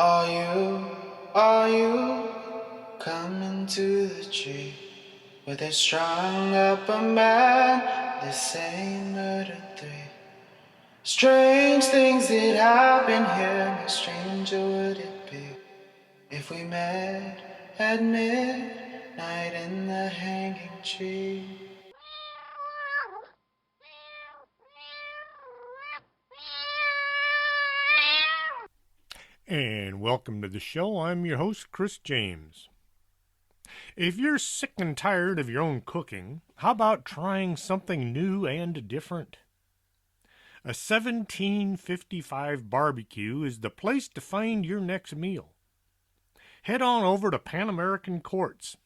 Are you coming to the tree where they strung up a man? They say murder three. Strange things that happen here. How stranger would it be if we met at midnight in the hanging tree? And welcome to the show. I'm your host, Chris James. If you're sick and tired of your own cooking, how about trying something new and different? A 1755 barbecue is the place to find your next meal. Head on over to Pan American Courts,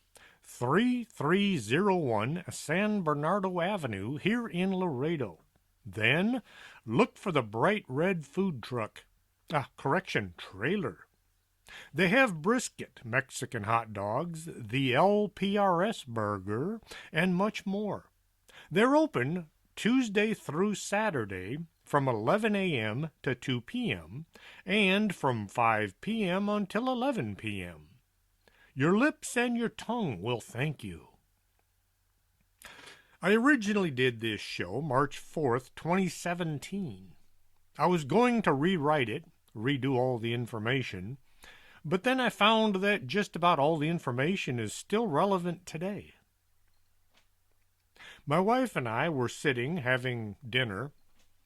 3301 San Bernardo Avenue here in Laredo. Then look for the bright red food truck. Trailer. They have brisket, Mexican hot dogs, the LPRS burger, and much more. They're open Tuesday through Saturday from 11 a.m. to 2 p.m. and from 5 p.m. until 11 p.m. Your lips and your tongue will thank you. I originally did this show March 4th, 2017. I was going to rewrite it, redo all the information, but then I found that just about all the information is still relevant today. My wife and I were sitting having dinner.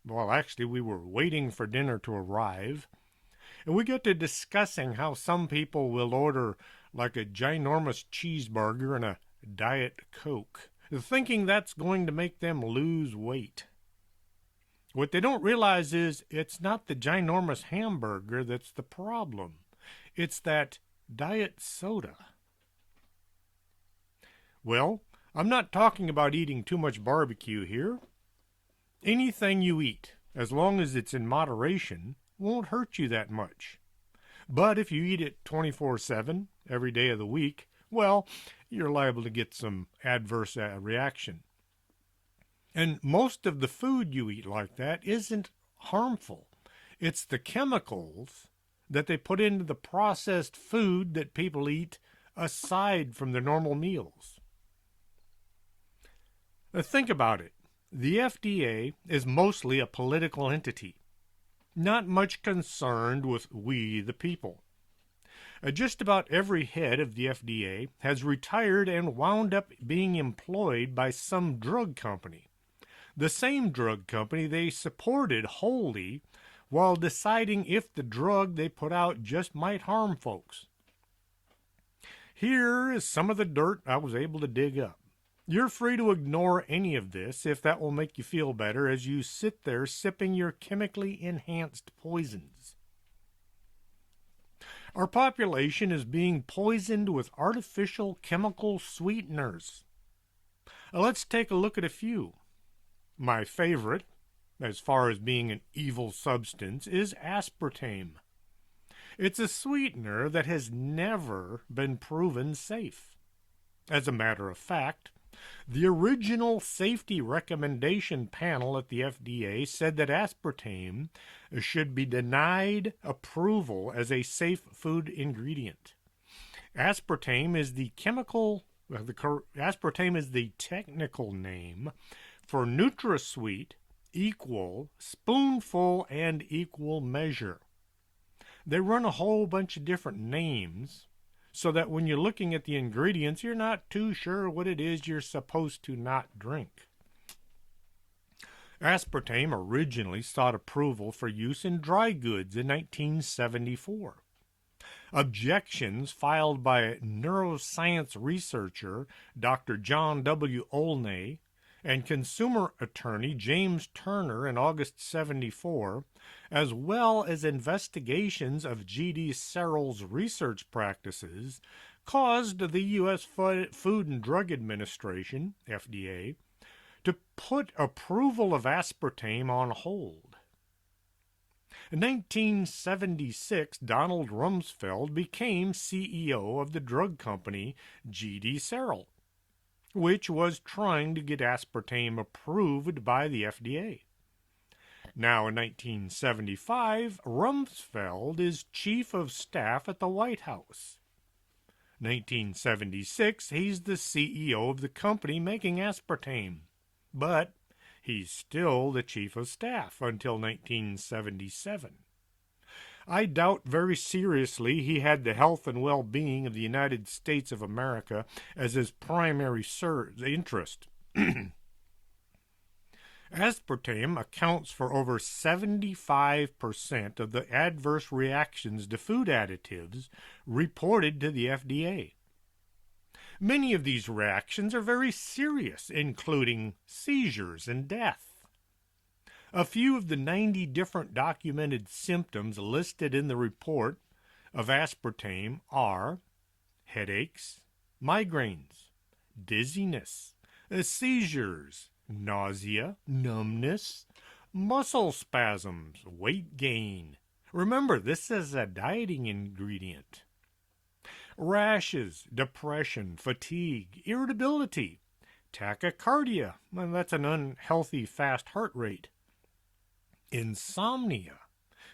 Well, actually, we were waiting for dinner to arrive, and we got to discussing how some people will order like a ginormous cheeseburger and a Diet Coke, thinking that's going to make them lose weight. What they don't realize is it's not the ginormous hamburger that's the problem. It's that diet soda. Well, I'm not talking about eating too much barbecue here. Anything you eat, as long as it's in moderation, won't hurt you that much. But if you eat it 24/7, every day of the week, well, you're liable to get some adverse reaction. And most of the food you eat like that isn't harmful. It's the chemicals that they put into the processed food that people eat aside from their normal meals. Now think about it. The FDA is mostly a political entity, not much concerned with we the people. Just about every head of the FDA has retired and wound up being employed by some drug company. The same drug company they supported wholly while deciding if the drug they put out just might harm folks. Here is some of the dirt I was able to dig up. You're free to ignore any of this if that will make you feel better as you sit there sipping your chemically enhanced poisons. Our population is being poisoned with artificial chemical sweeteners. Let's take a look at a few. My favorite, as far as being an evil substance, is aspartame. It's a sweetener that has never been proven safe. As a matter of fact, the original safety recommendation panel at the FDA said that aspartame should be denied approval as a safe food ingredient. Aspartame is the technical name for NutraSweet, equal, spoonful, and equal measure. They run a whole bunch of different names so that when you're looking at the ingredients, you're not too sure what it is you're supposed to not drink. Aspartame originally sought approval for use in dry goods in 1974. Objections filed by neuroscience researcher Dr. John W. Olney and consumer attorney James Turner in August 74, as well as investigations of G.D. Searle's research practices, caused the U.S. Food and Drug Administration, FDA, to put approval of aspartame on hold. In 1976, Donald Rumsfeld became CEO of the drug company G.D. Searle, which was trying to get aspartame approved by the FDA. Now, in 1975, Rumsfeld is chief of staff at the White House. 1976, he's the CEO of the company making aspartame. But he's still the chief of staff until 1977. I doubt very seriously he had the health and well-being of the United States of America as his primary interest. Aspartame accounts for over 75% of the adverse reactions to food additives reported to the FDA. Many of these reactions are very serious, including seizures and death. A few of the 90 different documented symptoms listed in the report of aspartame are headaches, migraines, dizziness, seizures, nausea, numbness, muscle spasms, weight gain. Remember, this is a dieting ingredient. Rashes, depression, fatigue, irritability, tachycardia, well, that's an unhealthy fast heart rate, insomnia,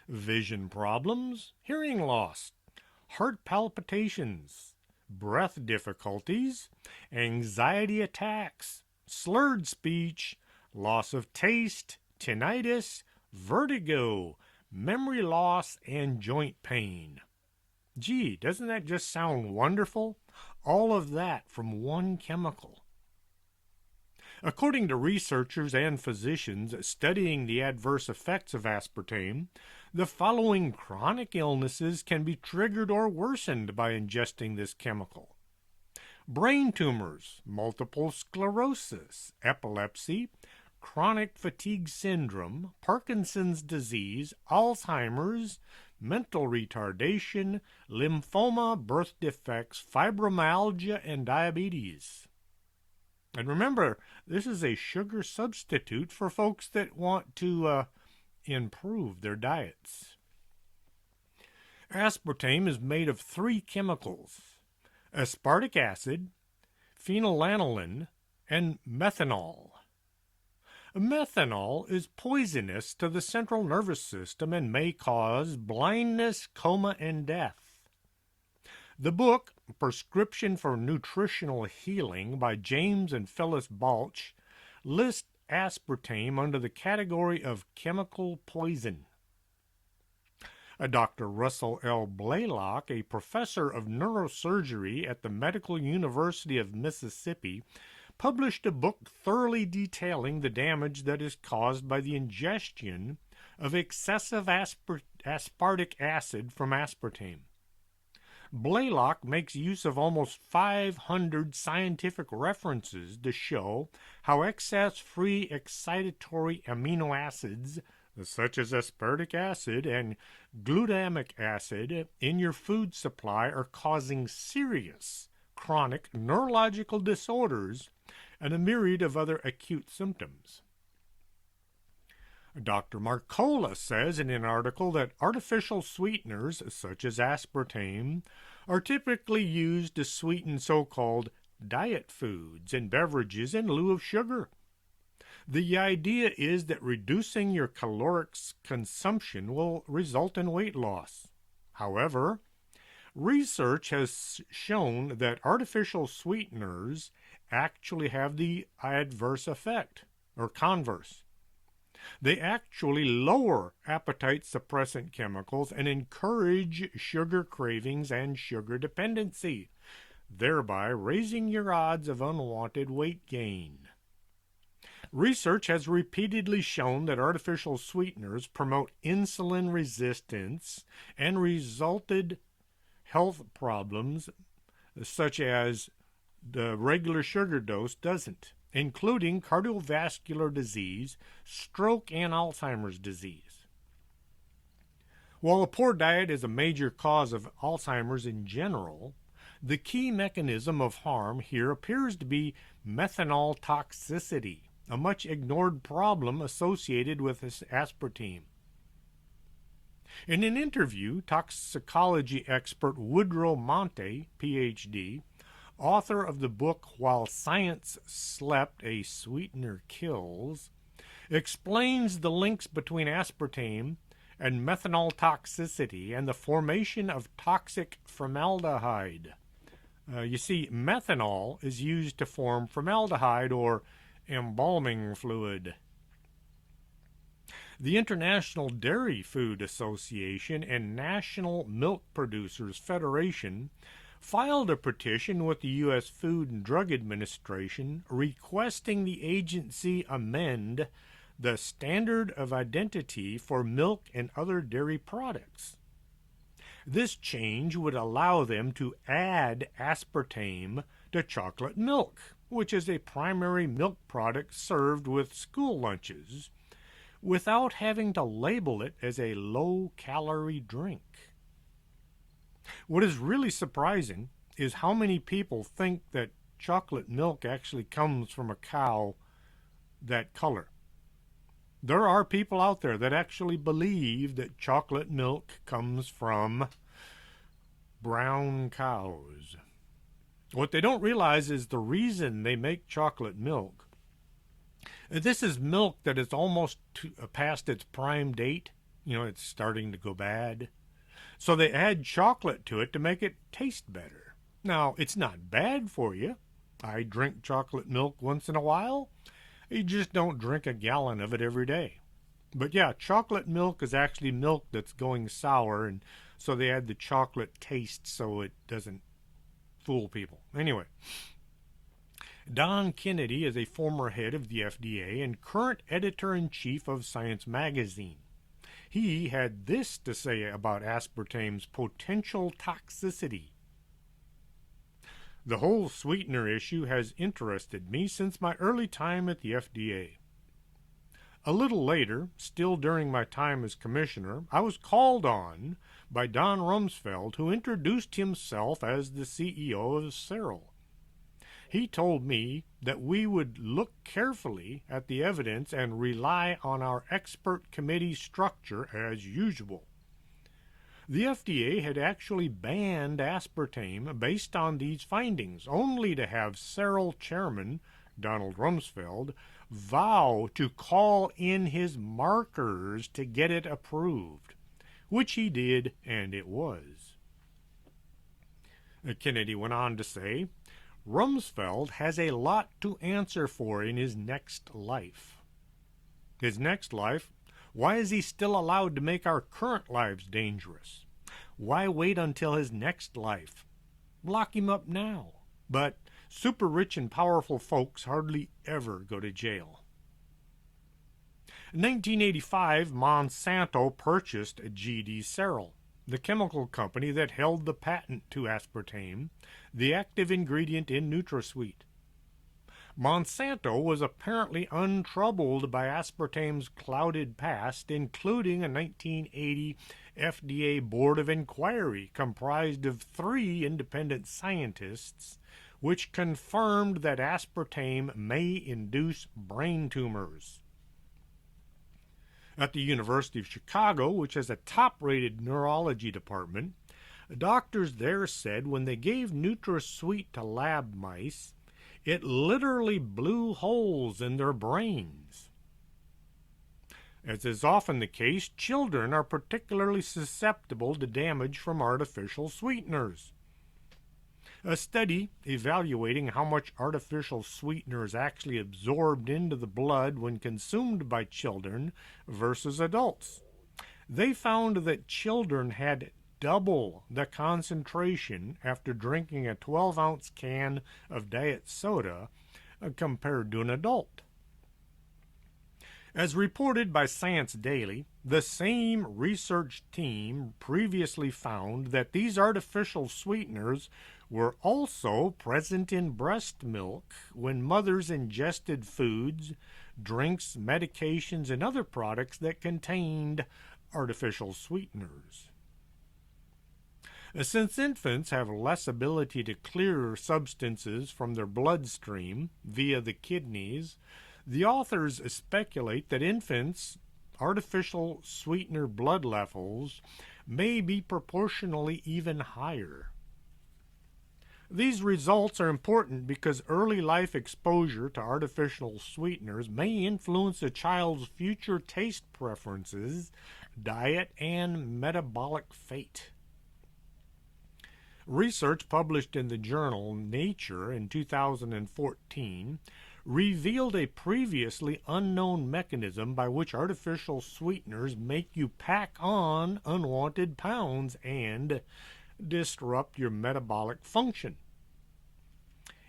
vision problems, hearing loss, heart palpitations, breath difficulties, anxiety attacks, slurred speech, loss of taste, tinnitus, vertigo, memory loss, and joint pain. Gee, doesn't that just sound wonderful? All of that from one chemical. According to researchers and physicians studying the adverse effects of aspartame, the following chronic illnesses can be triggered or worsened by ingesting this chemical: brain tumors, multiple sclerosis, epilepsy, chronic fatigue syndrome, Parkinson's disease, Alzheimer's, mental retardation, lymphoma, birth defects, fibromyalgia, and diabetes. And remember, this is a sugar substitute for folks that want to improve their diets. Aspartame is made of 3 chemicals: aspartic acid, phenylalanine, and methanol. Methanol is poisonous to the central nervous system and may cause blindness, coma, and death. The book, Prescription for Nutritional Healing by James and Phyllis Balch, lists aspartame under the category of chemical poison. Dr. Russell L. Blaylock, a professor of neurosurgery at the Medical University of Mississippi, published a book thoroughly detailing the damage that is caused by the ingestion of excessive aspartic acid from aspartame. Blaylock makes use of almost 500 scientific references to show how excess-free excitatory amino acids, such as aspartic acid and glutamic acid, in your food supply are causing serious chronic neurological disorders and a myriad of other acute symptoms. Dr. Marcola says in an article that artificial sweeteners, such as aspartame, are typically used to sweeten so-called diet foods and beverages in lieu of sugar. The idea is that reducing your caloric consumption will result in weight loss. However, research has shown that artificial sweeteners actually have the adverse effect, or converse. They actually lower appetite suppressant chemicals and encourage sugar cravings and sugar dependency, thereby raising your odds of unwanted weight gain. Research has repeatedly shown that artificial sweeteners promote insulin resistance and resulted health problems such as the regular sugar dose doesn't, including cardiovascular disease, stroke, and Alzheimer's disease. While a poor diet is a major cause of Alzheimer's in general, the key mechanism of harm here appears to be methanol toxicity, a much ignored problem associated with this aspartame. In an interview, toxicology expert Woodrow Monte, Ph.D., author of the book While Science Slept, A Sweetener Kills, explains the links between aspartame and methanol toxicity and the formation of toxic formaldehyde. You see, methanol is used to form formaldehyde or embalming fluid. The International Dairy Food Association and National Milk Producers Federation filed a petition with the U.S. Food and Drug Administration requesting the agency amend the standard of identity for milk and other dairy products. This change would allow them to add aspartame to chocolate milk, which is a primary milk product served with school lunches, without having to label it as a low-calorie drink. What is really surprising is how many people think that chocolate milk actually comes from a cow that color. There are people out there that actually believe that chocolate milk comes from brown cows. What they don't realize is the reason they make chocolate milk. This is milk that is almost past its prime date. It's starting to go bad. So they add chocolate to it to make it taste better. Now, it's not bad for you. I drink chocolate milk once in a while. You just don't drink a gallon of it every day. But yeah, chocolate milk is actually milk that's going sour, and so they add the chocolate taste so it doesn't fool people. Anyway, Don Kennedy is a former head of the FDA and current editor-in-chief of Science magazine. He had this to say about aspartame's potential toxicity. The whole sweetener issue has interested me since my early time at the FDA. A little later, still during my time as commissioner, I was called on by Don Rumsfeld, who introduced himself as the CEO of Cerel. He told me that we would look carefully at the evidence and rely on our expert committee structure as usual. The FDA had actually banned aspartame based on these findings, only to have Cerel chairman Donald Rumsfeld vow to call in his markers to get it approved, which he did, and it was. Kennedy went on to say, Rumsfeld has a lot to answer for in his next life. His next life? Why is he still allowed to make our current lives dangerous? Why wait until his next life? Lock him up now. But super rich and powerful folks hardly ever go to jail. In 1985, Monsanto purchased GD Cerel, the chemical company that held the patent to aspartame, the active ingredient in NutraSweet. Monsanto was apparently untroubled by aspartame's clouded past, including a 1980 FDA Board of Inquiry comprised of 3 independent scientists, which confirmed that aspartame may induce brain tumors. At the University of Chicago, which has a top-rated neurology department, doctors there said when they gave NutraSweet to lab mice, it literally blew holes in their brains. As is often the case, children are particularly susceptible to damage from artificial sweeteners. A study evaluating how much artificial sweetener is actually absorbed into the blood when consumed by children versus adults. They found that children had double the concentration after drinking a 12-ounce can of diet soda compared to an adult. As reported by Science Daily, the same research team previously found that these artificial sweeteners were also present in breast milk when mothers ingested foods, drinks, medications, and other products that contained artificial sweeteners. Since infants have less ability to clear substances from their bloodstream via the kidneys, the authors speculate that infants' artificial sweetener blood levels may be proportionally even higher. These results are important because early life exposure to artificial sweeteners may influence a child's future taste preferences, diet, and metabolic fate. Research published in the journal Nature in 2014 revealed a previously unknown mechanism by which artificial sweeteners make you pack on unwanted pounds and disrupt your metabolic function.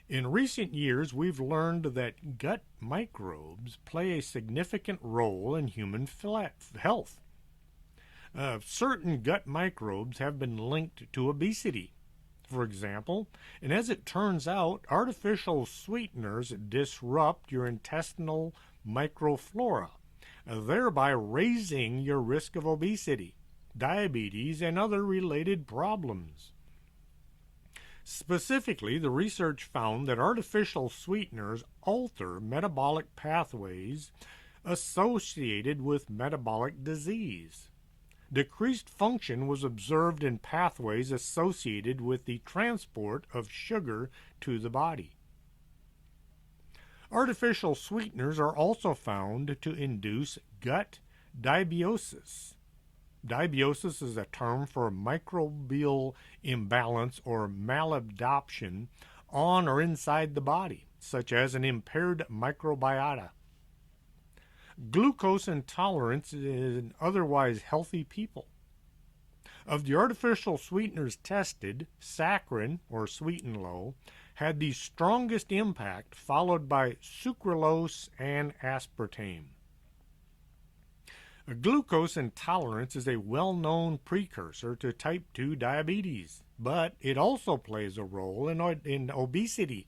In recent years, we've learned that gut microbes play a significant role in human health. Certain gut microbes have been linked to obesity, for example, and as it turns out, artificial sweeteners disrupt your intestinal microflora, thereby raising your risk of obesity, diabetes, and other related problems. Specifically, the research found that artificial sweeteners alter metabolic pathways associated with metabolic disease. Decreased function was observed in pathways associated with the transport of sugar to the body. Artificial sweeteners are also found to induce gut dysbiosis. Dysbiosis is a term for microbial imbalance or malabsorption on or inside the body, such as an impaired microbiota. Glucose intolerance in otherwise healthy people. Of the artificial sweeteners tested, saccharin, or sweet and low, had the strongest impact, followed by sucralose and aspartame. Glucose intolerance is a well-known precursor to type 2 diabetes, but it also plays a role in obesity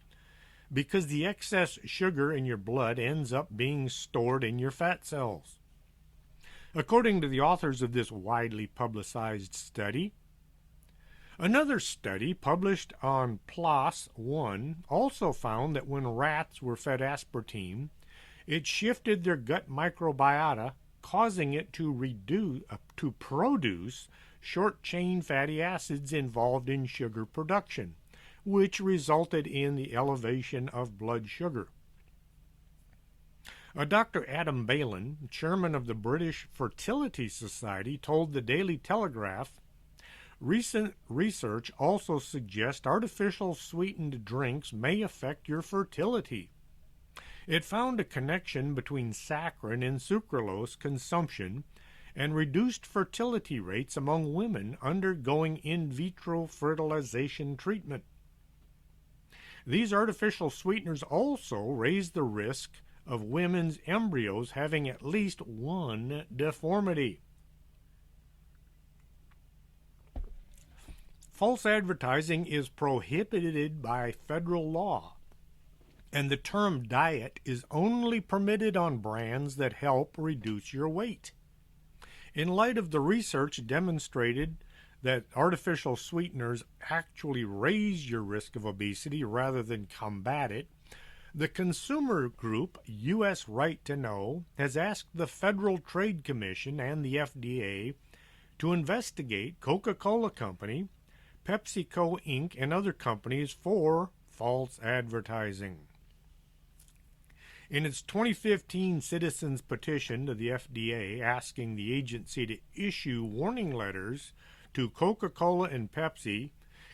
because the excess sugar in your blood ends up being stored in your fat cells. According to the authors of this widely publicized study, another study published on PLOS One also found that when rats were fed aspartame, it shifted their gut microbiota, causing it to produce short-chain fatty acids involved in sugar production, which resulted in the elevation of blood sugar. Dr. Adam Balin, chairman of the British Fertility Society, told the Daily Telegraph, recent research also suggests artificial sweetened drinks may affect your fertility. It found a connection between saccharin and sucralose consumption and reduced fertility rates among women undergoing in vitro fertilization treatment. These artificial sweeteners also raise the risk of women's embryos having at least one deformity. False advertising is prohibited by federal law, and the term diet is only permitted on brands that help reduce your weight. In light of the research demonstrated that artificial sweeteners actually raise your risk of obesity rather than combat it, the consumer group U.S. Right to Know has asked the Federal Trade Commission and the FDA to investigate Coca-Cola Company, PepsiCo Inc., and other companies for false advertising. In its 2015 citizens petition to the FDA asking the agency to issue warning letters to Coca-Cola and Pepsi,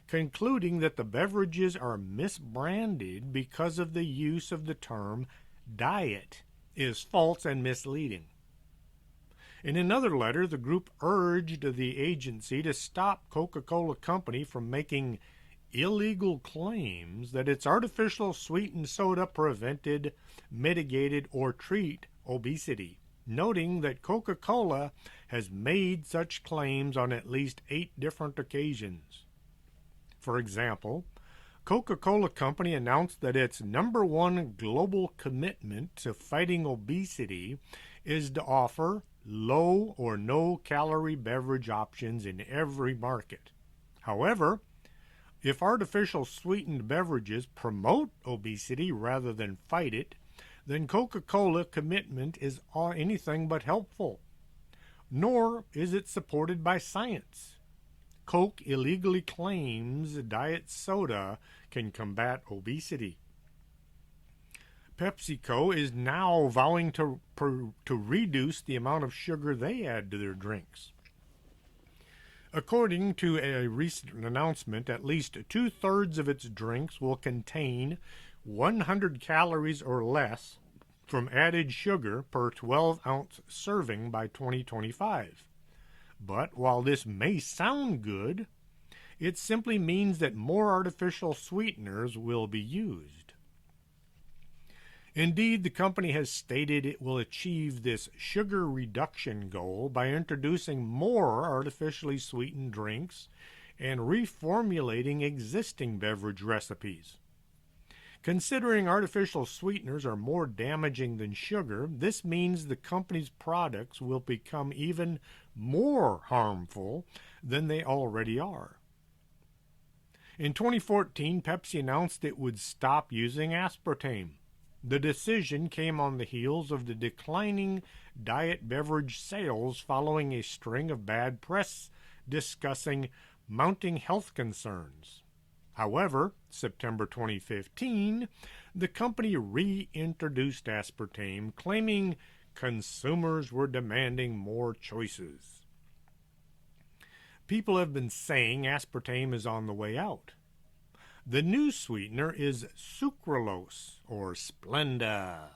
concluding that the beverages are misbranded because of the use of the term diet is false and misleading. In another letter, the group urged the agency to stop Coca-Cola Company from making illegal claims that its artificial sweetened soda prevented, mitigated, or treat obesity, noting that Coca-Cola has made such claims on at least 8 different occasions. For example, Coca-Cola Company announced that its #1 global commitment to fighting obesity is to offer low or no calorie beverage options in every market. However, if artificial sweetened beverages promote obesity rather than fight it, then Coca-Cola commitment is anything but helpful, nor is it supported by science. Coke illegally claims diet soda can combat obesity. PepsiCo is now vowing to reduce the amount of sugar they add to their drinks. According to a recent announcement, at least 2/3 of its drinks will contain 100 calories or less from added sugar per 12-ounce serving by 2025. But while this may sound good, it simply means that more artificial sweeteners will be used. Indeed, the company has stated it will achieve this sugar reduction goal by introducing more artificially sweetened drinks and reformulating existing beverage recipes. Considering artificial sweeteners are more damaging than sugar, this means the company's products will become even more harmful than they already are. In 2014, Pepsi announced it would stop using aspartame. The decision came on the heels of the declining diet beverage sales following a string of bad press discussing mounting health concerns. However, September 2015, the company reintroduced aspartame, claiming consumers were demanding more choices. People have been saying aspartame is on the way out. The new sweetener is sucralose, or Splenda.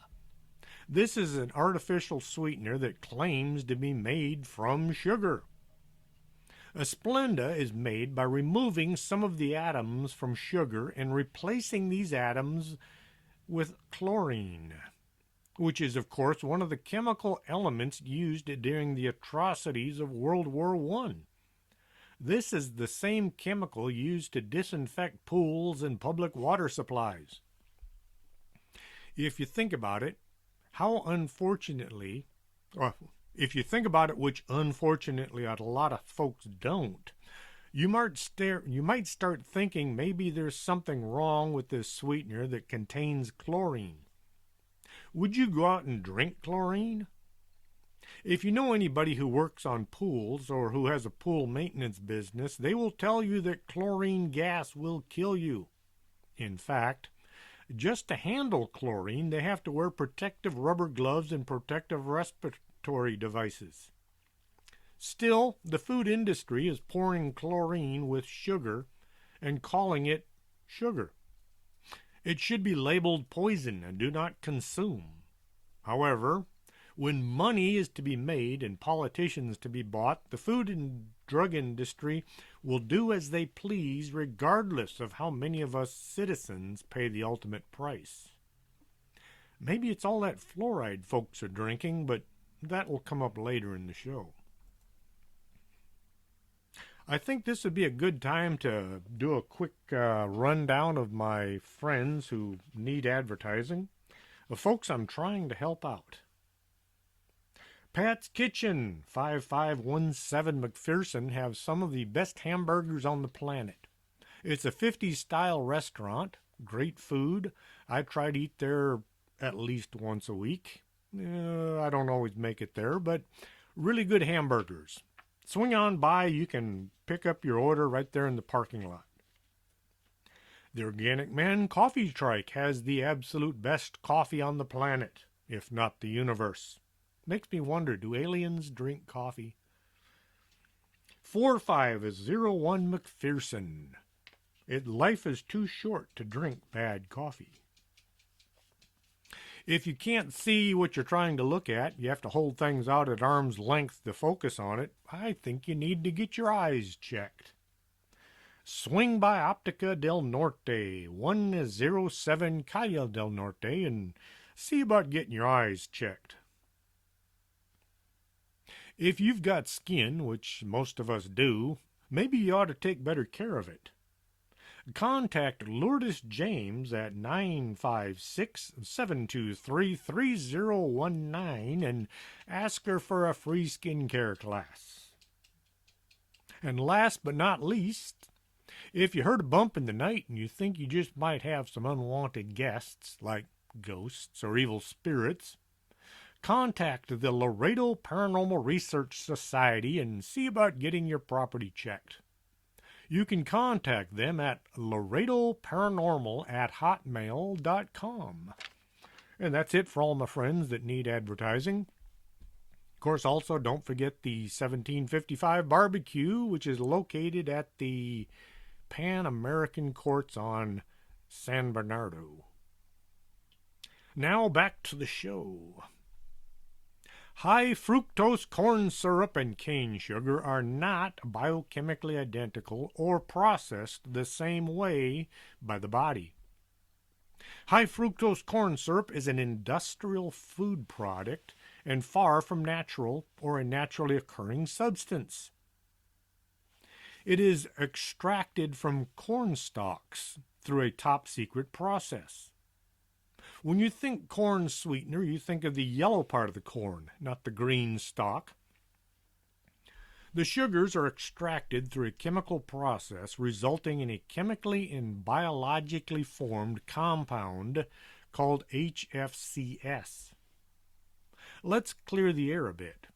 This is an artificial sweetener that claims to be made from sugar. A Splenda is made by removing some of the atoms from sugar and replacing these atoms with chlorine, which is, of course, one of the chemical elements used during the atrocities of World War I. This is the same chemical used to disinfect pools and public water supplies. If you think about it, if you think about it, which unfortunately a lot of folks don't, you might start thinking maybe there's something wrong with this sweetener that contains chlorine. Would you go out and drink chlorine? If you know anybody who works on pools or who has a pool maintenance business, they will tell you that chlorine gas will kill you. In fact, just to handle chlorine, they have to wear protective rubber gloves and protective respiratory devices. Still, the food industry is pouring chlorine with sugar and calling it sugar. It should be labeled poison and do not consume. However, when money is to be made and politicians to be bought, the food and drug industry will do as they please regardless of how many of us citizens pay the ultimate price. Maybe it's all that fluoride folks are drinking, but that will come up later in the show. I think this would be a good time to do a quick rundown of my friends who need advertising. The folks I'm trying to help out. Pat's Kitchen, 5517 McPherson, have some of the best hamburgers on the planet. It's a 50s style restaurant, great food. I try to eat there at least once a week. I don't always make it there, but really good hamburgers. Swing on by, you can pick up your order right there in the parking lot. The Organic Man Coffee Trike has the absolute best coffee on the planet, if not the universe. Makes me wonder, do aliens drink coffee? 4501 McPherson. Life is too short to drink bad coffee. If you can't see what you're trying to look at, you have to hold things out at arm's length to focus on it, I think you need to get your eyes checked. Swing by Optica del Norte, 107 Calle del Norte, and see about getting your eyes checked. If you've got skin, which most of us do, maybe you ought to take better care of it. Contact Lourdes James at 956-723-3019 and ask her for a free skincare class. And last but not least, if you heard a bump in the night and you think you just might have some unwanted guests, like ghosts or evil spirits, contact the Laredo Paranormal Research Society and see about getting your property checked. You can contact them at laredoparanormal@hotmail.com. And that's it for all my friends that need advertising. Of course, also don't forget the 1755 barbecue, which is located at the Pan American Courts on San Bernardo. Now back to the show. High fructose corn syrup and cane sugar are not biochemically identical or processed the same way by the body. High fructose corn syrup is an industrial food product and far from natural or a naturally occurring substance. It is extracted from corn stalks through a top-secret process. When you think corn sweetener, you think of the yellow part of the corn, not the green stalk. The sugars are extracted through a chemical process resulting in a chemically and biologically formed compound called HFCS. Let's clear the air a bit.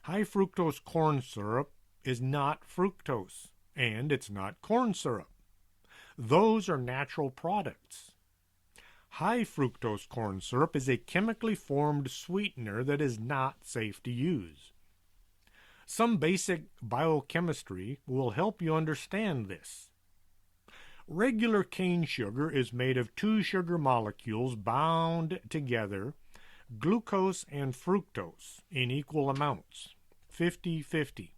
High fructose corn syrup is not fructose, and it's not corn syrup. Those are natural products. High fructose corn syrup is a chemically formed sweetener that is not safe to use. Some basic biochemistry will help you understand this. Regular cane sugar is made of two sugar molecules bound together, glucose and fructose, in equal amounts, 50-50.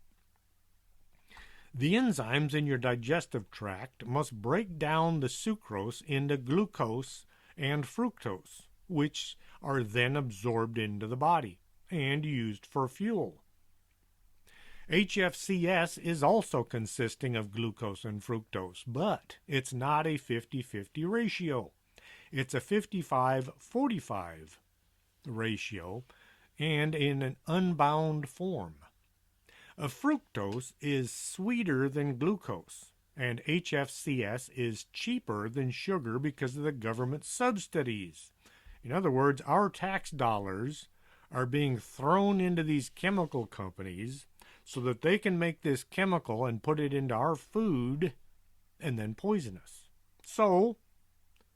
The enzymes in your digestive tract must break down the sucrose into glucose and fructose, which are then absorbed into the body and used for fuel. HFCS is also consisting of glucose and fructose, but it's not a 50-50 ratio. It's a 55-45 ratio and in an unbound form. Fructose is sweeter than glucose, and HFCS is cheaper than sugar because of the government subsidies. In other words, our tax dollars are being thrown into these chemical companies so that they can make this chemical and put it into our food and then poison us. So,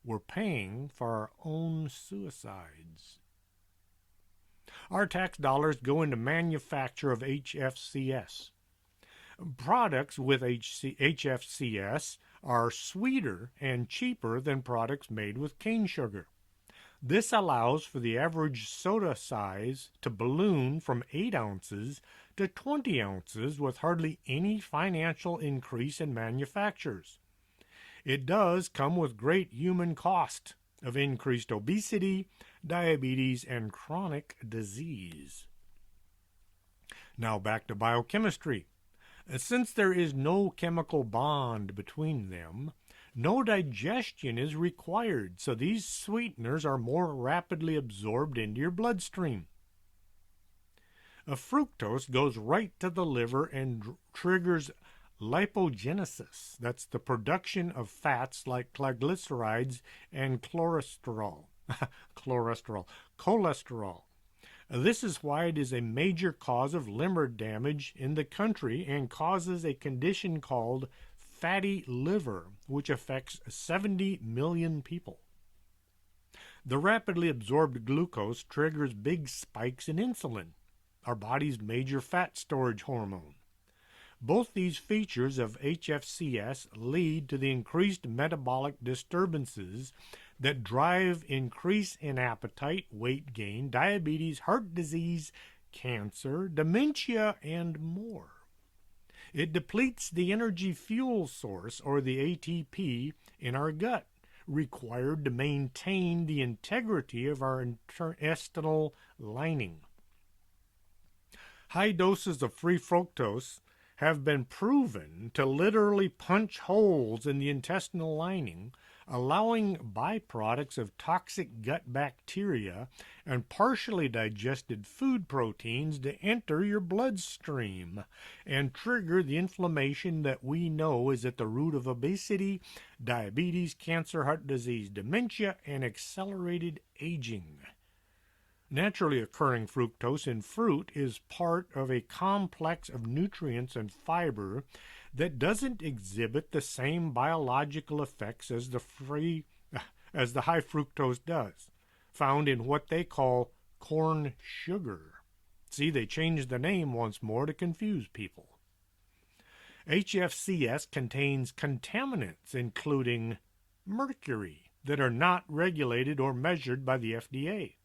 we're paying for our own suicides. Our tax dollars go into manufacture of HFCS. Products with HFCS are sweeter and cheaper than products made with cane sugar. This allows for the average soda size to balloon from 8 ounces to 20 ounces with hardly any financial increase in manufacturers. It does come with great human cost of increased obesity, diabetes, and chronic disease. Now back to biochemistry. Since there is no chemical bond between them, no digestion is required, so these sweeteners are more rapidly absorbed into your bloodstream. Fructose goes right to the liver and triggers lipogenesis. That's the production of fats like triglycerides and cholesterol. This is why it is a major cause of liver damage in the country and causes a condition called fatty liver, which affects 70 million people. The rapidly absorbed glucose triggers big spikes in insulin, our body's major fat storage hormone. Both these features of HFCS lead to the increased metabolic disturbances that drive increase in appetite, weight gain, diabetes, heart disease, cancer, dementia, and more. It depletes the energy fuel source, or the ATP, in our gut, required to maintain the integrity of our intestinal lining. High doses of free fructose have been proven to literally punch holes in the intestinal lining, allowing byproducts of toxic gut bacteria and partially digested food proteins to enter your bloodstream and trigger the inflammation that we know is at the root of obesity, diabetes, cancer, heart disease, dementia, and accelerated aging. Naturally occurring fructose in fruit is part of a complex of nutrients and fiber that doesn't exhibit the same biological effects as the high fructose does, found in what they call corn sugar. See, they changed the name once more to confuse people. HFCS contains contaminants including mercury that are not regulated or measured by the FDA.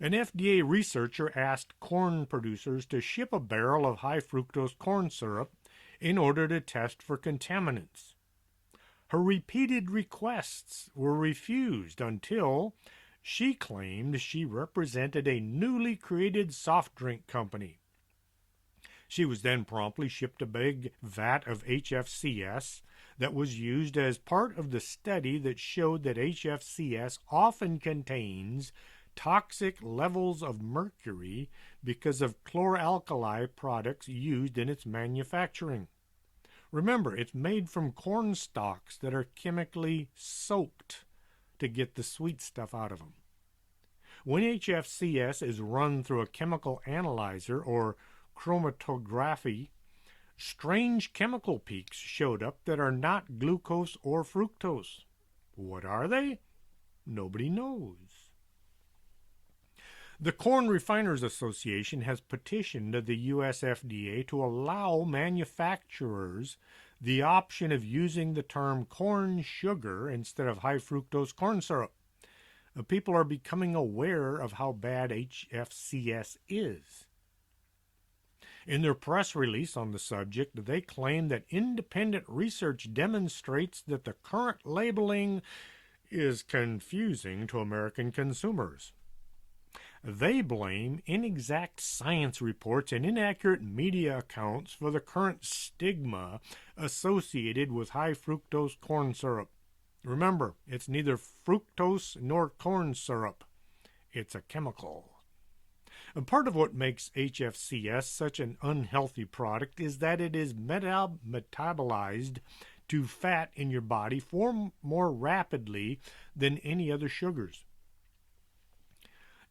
An FDA researcher asked corn producers to ship a barrel of high fructose corn syrup in order to test for contaminants. Her repeated requests were refused until she claimed she represented a newly created soft drink company. She was then promptly shipped a big vat of HFCS that was used as part of the study that showed that HFCS often contains toxic levels of mercury because of chloralkali products used in its manufacturing. Remember, it's made from corn stalks that are chemically soaked to get the sweet stuff out of them. When HFCS is run through a chemical analyzer or chromatography, strange chemical peaks showed up that are not glucose or fructose. What are they? Nobody knows. The Corn Refiners Association has petitioned the U.S. FDA to allow manufacturers the option of using the term corn sugar instead of high fructose corn syrup. People are becoming aware of how bad HFCS is. In their press release on the subject, they claim that independent research demonstrates that the current labeling is confusing to American consumers. They blame inexact science reports and inaccurate media accounts for the current stigma associated with high fructose corn syrup. Remember, it's neither fructose nor corn syrup. It's a chemical. And part of what makes HFCS such an unhealthy product is that it is metabolized to fat in your body far more rapidly than any other sugars.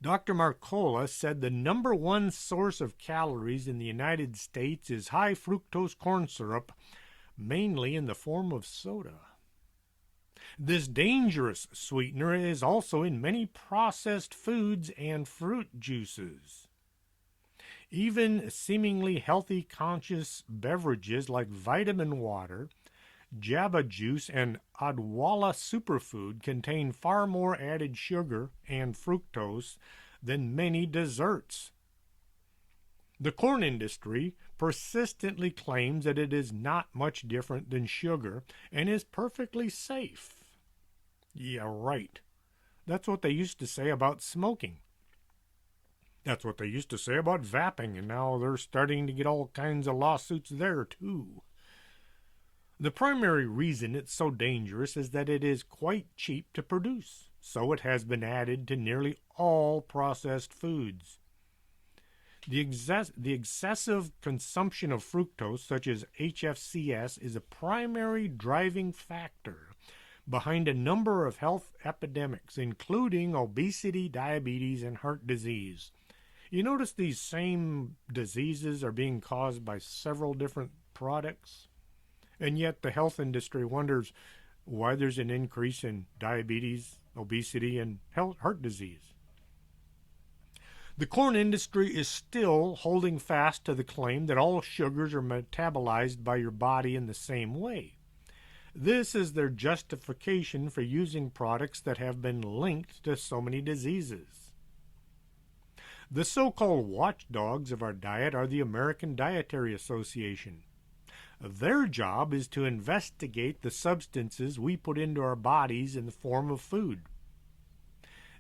Dr. Marcola said the number one source of calories in the United States is high fructose corn syrup, mainly in the form of soda. This dangerous sweetener is also in many processed foods and fruit juices. Even seemingly healthy conscious beverages like vitamin water, Java juice, and Odwalla superfood contain far more added sugar and fructose than many desserts. The corn industry persistently claims that it is not much different than sugar and is perfectly safe. Yeah, right. That's what they used to say about smoking. That's what they used to say about vaping, and now they're starting to get all kinds of lawsuits there, too. The primary reason it's so dangerous is that it is quite cheap to produce, so it has been added to nearly all processed foods. The excessive consumption of fructose, such as HFCS, is a primary driving factor behind a number of health epidemics, including obesity, diabetes, and heart disease. You notice these same diseases are being caused by several different products, and yet the health industry wonders why there's an increase in diabetes, obesity, and heart disease. The corn industry is still holding fast to the claim that all sugars are metabolized by your body in the same way. This is their justification for using products that have been linked to so many diseases. The so-called watchdogs of our diet are the American Dietary Association. Their job is to investigate the substances we put into our bodies in the form of food.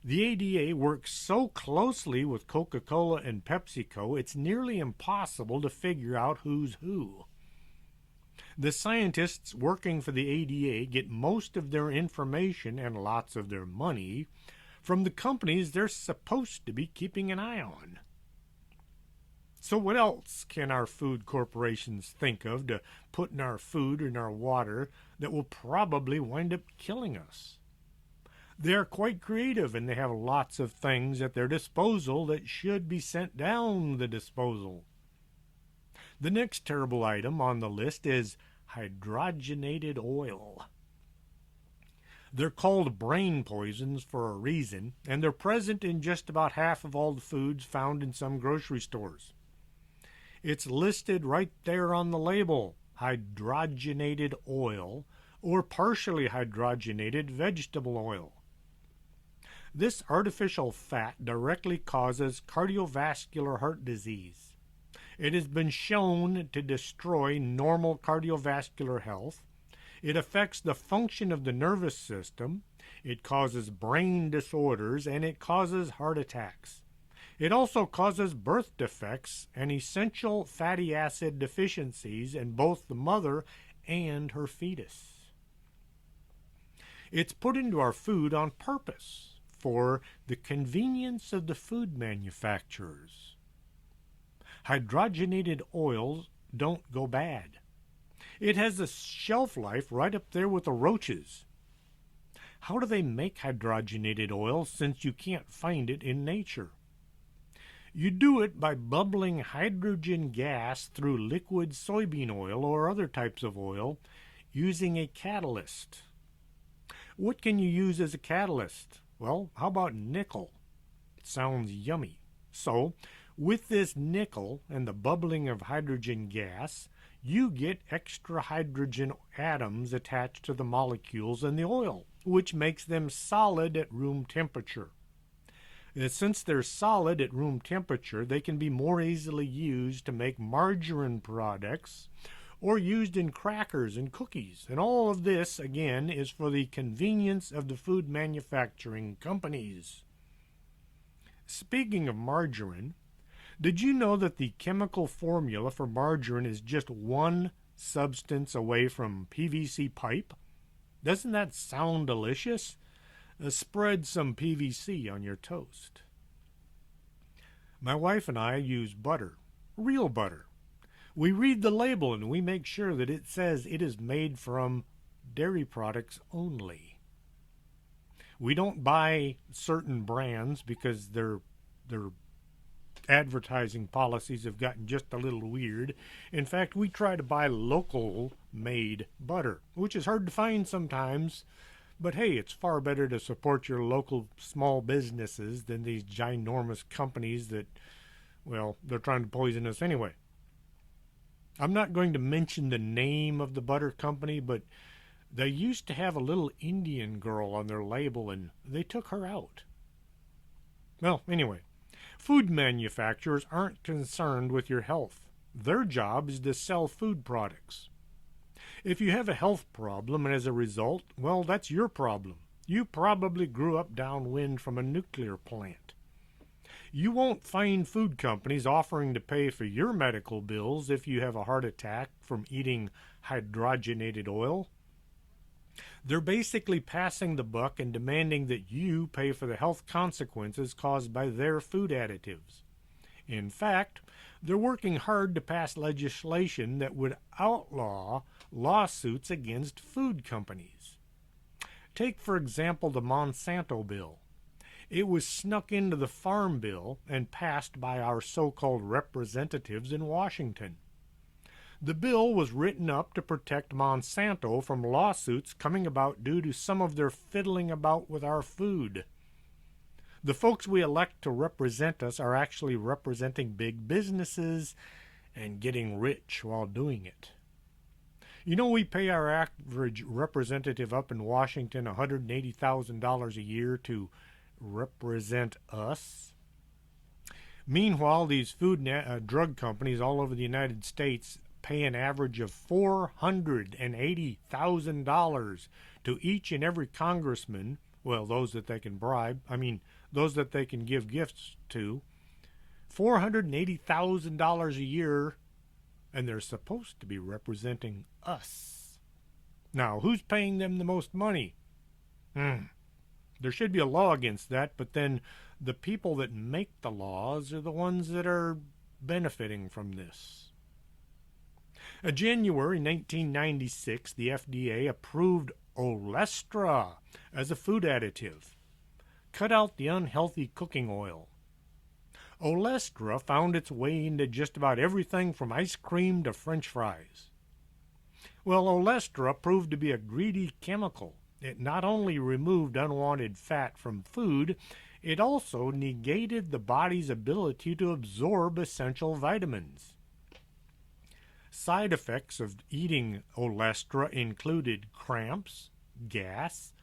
The ADA works so closely with Coca-Cola and PepsiCo, it's nearly impossible to figure out who's who. The scientists working for the ADA get most of their information and lots of their money from the companies they're supposed to be keeping an eye on. So what else can our food corporations think of to put in our food and our water that will probably wind up killing us? They're quite creative, and they have lots of things at their disposal that should be sent down the disposal. The next terrible item on the list is hydrogenated oil. They're called brain poisons for a reason, and they're present in just about half of all the foods found in some grocery stores. It's listed right there on the label, hydrogenated oil or partially hydrogenated vegetable oil. This artificial fat directly causes cardiovascular heart disease. It has been shown to destroy normal cardiovascular health. It affects the function of the nervous system. It causes brain disorders, and it causes heart attacks. It also causes birth defects and essential fatty acid deficiencies in both the mother and her fetus. It's put into our food on purpose for the convenience of the food manufacturers. Hydrogenated oils don't go bad. It has a shelf life right up there with the roaches. How do they make hydrogenated oil since you can't find it in nature? You do it by bubbling hydrogen gas through liquid soybean oil or other types of oil using a catalyst. What can you use as a catalyst? Well, how about nickel? It sounds yummy. So, with this nickel and the bubbling of hydrogen gas, you get extra hydrogen atoms attached to the molecules in the oil, which makes them solid at room temperature. Since they're solid at room temperature, they can be more easily used to make margarine products or used in crackers and cookies. And all of this, again, is for the convenience of the food manufacturing companies. Speaking of margarine, did you know that the chemical formula for margarine is just one substance away from PVC pipe? Doesn't that sound delicious? Spread some PVC on your toast. My wife and I use butter, real butter. We read the label and we make sure that it says it is made from dairy products only. We don't buy certain brands because their advertising policies have gotten just a little weird. In fact, we try to buy local made butter, which is hard to find sometimes. But hey, it's far better to support your local small businesses than these ginormous companies that, well, they're trying to poison us anyway. I'm not going to mention the name of the butter company, but they used to have a little Indian girl on their label, and they took her out. Well, anyway, food manufacturers aren't concerned with your health. Their job is to sell food products. If you have a health problem and as a result, well, that's your problem. You probably grew up downwind from a nuclear plant. You won't find food companies offering to pay for your medical bills if you have a heart attack from eating hydrogenated oil. They're basically passing the buck and demanding that you pay for the health consequences caused by their food additives. In fact, they're working hard to pass legislation that would outlaw lawsuits against food companies. Take, for example, the Monsanto bill. It was snuck into the Farm Bill and passed by our so-called representatives in Washington. The bill was written up to protect Monsanto from lawsuits coming about due to some of their fiddling about with our food. The folks we elect to represent us are actually representing big businesses and getting rich while doing it. You know, we pay our average representative up in Washington $180,000 a year to represent us. Meanwhile, these food drug companies all over the United States pay an average of $480,000 to each and every congressman, well, those that they can bribe, those that they can give gifts to, $480,000 a year, and they're supposed to be representing us. Now, who's paying them the most money? There should be a law against that, but then the people that make the laws are the ones that are benefiting from this. In January 1996, the FDA approved Olestra as a food additive. Cut out the unhealthy cooking oil. Olestra found its way into just about everything from ice cream to French fries. Well, olestra proved to be a greedy chemical. It not only removed unwanted fat from food, it also negated the body's ability to absorb essential vitamins. Side effects of eating olestra included cramps, gas,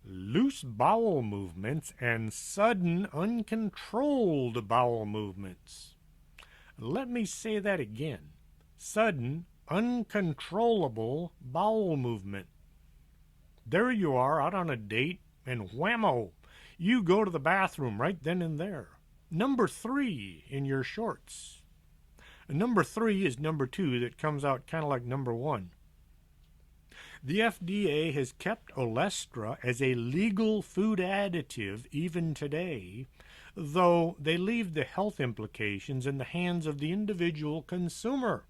loose bowel movements, and sudden uncontrolled bowel movements. Let me say that again. Sudden, uncontrollable bowel movement. There you are out on a date, and whammo, you go to the bathroom right then and there. Number 3 in your shorts. Number 3 is number 2 that comes out kind of like number 1. The FDA has kept olestra as a legal food additive even today, though they leave the health implications in the hands of the individual consumer.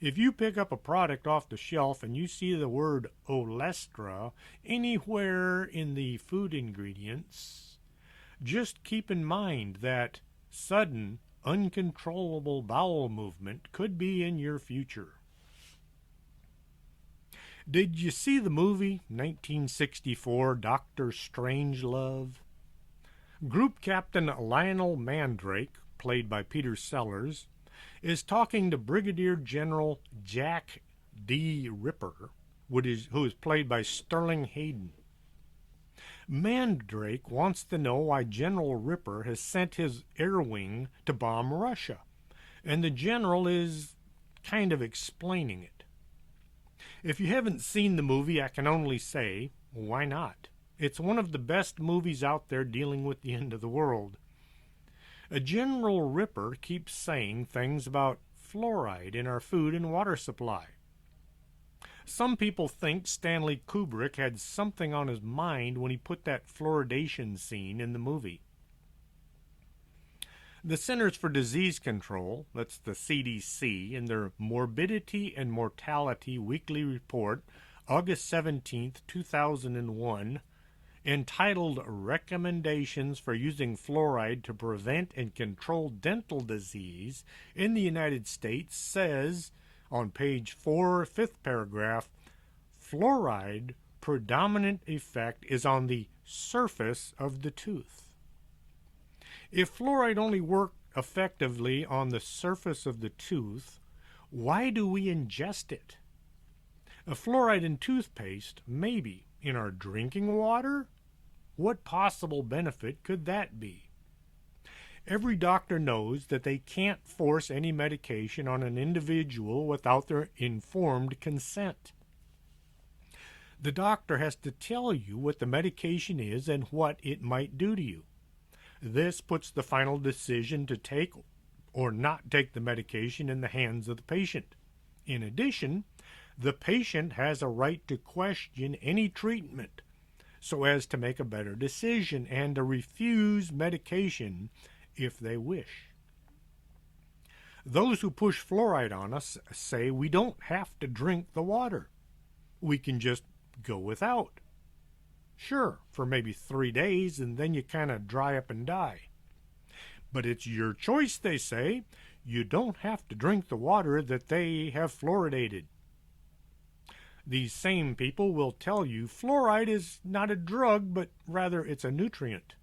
If you pick up a product off the shelf and you see the word olestra anywhere in the food ingredients, just keep in mind that sudden, uncontrollable bowel movement could be in your future. Did you see the movie 1964 Dr. Strangelove? Group Captain Lionel Mandrake, played by Peter Sellers, is talking to Brigadier General Jack D. Ripper, who is played by Sterling Hayden. Mandrake wants to know why General Ripper has sent his air wing to bomb Russia, and the general is kind of explaining it. If you haven't seen the movie, I can only say, why not? It's one of the best movies out there dealing with the end of the world. General Ripper keeps saying things about fluoride in our food and water supply. Some people think Stanley Kubrick had something on his mind when he put that fluoridation scene in the movie. The Centers for Disease Control, that's the CDC, in their Morbidity and Mortality Weekly Report, August 17, 2001, entitled Recommendations for Using Fluoride to Prevent and Control Dental Disease in the United States, says, on page 4, fifth paragraph, fluoride predominant effect is on the surface of the tooth. If fluoride only worked effectively on the surface of the tooth, why do we ingest it? A fluoride in toothpaste, maybe. In our drinking water? What possible benefit could that be? Every doctor knows that they can't force any medication on an individual without their informed consent. The doctor has to tell you what the medication is and what it might do to you. This puts the final decision to take or not take the medication in the hands of the patient. In addition, the patient has a right to question any treatment so as to make a better decision and to refuse medication if they wish. Those who push fluoride on us say we don't have to drink the water. We can just go without. Sure, for maybe 3 days, and then you kind of dry up and die. But it's your choice, they say. You don't have to drink the water that they have fluoridated. These same people will tell you fluoride is not a drug, but rather it's a nutrient.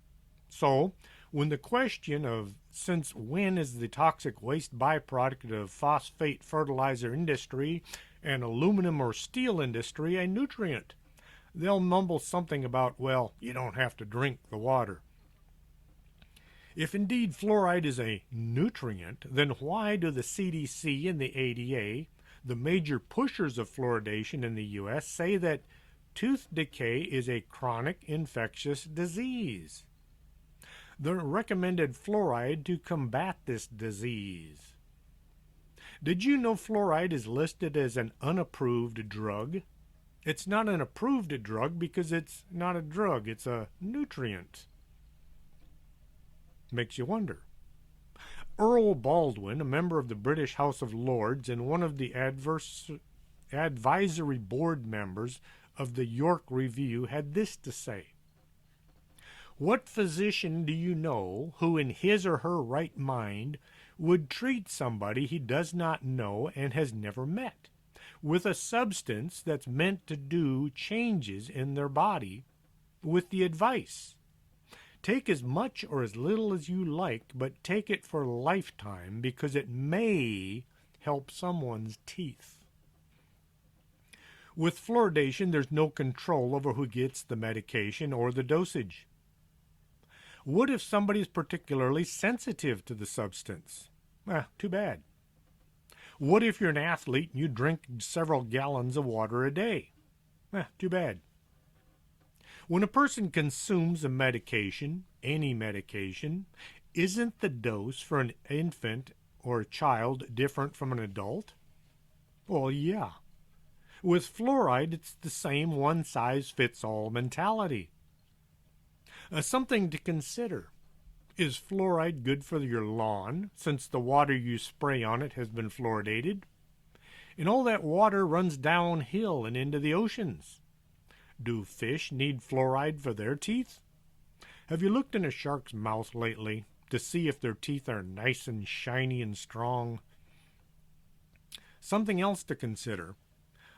So, when the question of since when is the toxic waste byproduct of phosphate fertilizer industry and aluminum or steel industry a nutrient, they'll mumble something about, well, you don't have to drink the water. If indeed fluoride is a nutrient, then why do the CDC and the ADA, the major pushers of fluoridation in the U.S., say that tooth decay is a chronic infectious disease? They're recommended fluoride to combat this disease. Did you know fluoride is listed as an unapproved drug? It's not an approved drug because it's not a drug, it's a nutrient. Makes you wonder. Earl Baldwin, a member of the British House of Lords and one of the advisory board members of the York Review, had this to say. What physician do you know who, in his or her right mind, would treat somebody he does not know and has never met with a substance that's meant to do changes in their body with the advice? Take as much or as little as you like, but take it for a lifetime because it may help someone's teeth. With fluoridation, there's no control over who gets the medication or the dosage. What if somebody is particularly sensitive to the substance? Too bad. What if you're an athlete and you drink several gallons of water a day? Too bad. When a person consumes a medication, any medication, isn't the dose for an infant or a child different from an adult? Well, yeah. With fluoride, it's the same one-size-fits-all mentality. Something to consider. Is fluoride good for your lawn, since the water you spray on it has been fluoridated? And all that water runs downhill and into the oceans. Do fish need fluoride for their teeth? Have you looked in a shark's mouth lately to see if their teeth are nice and shiny and strong? Something else to consider.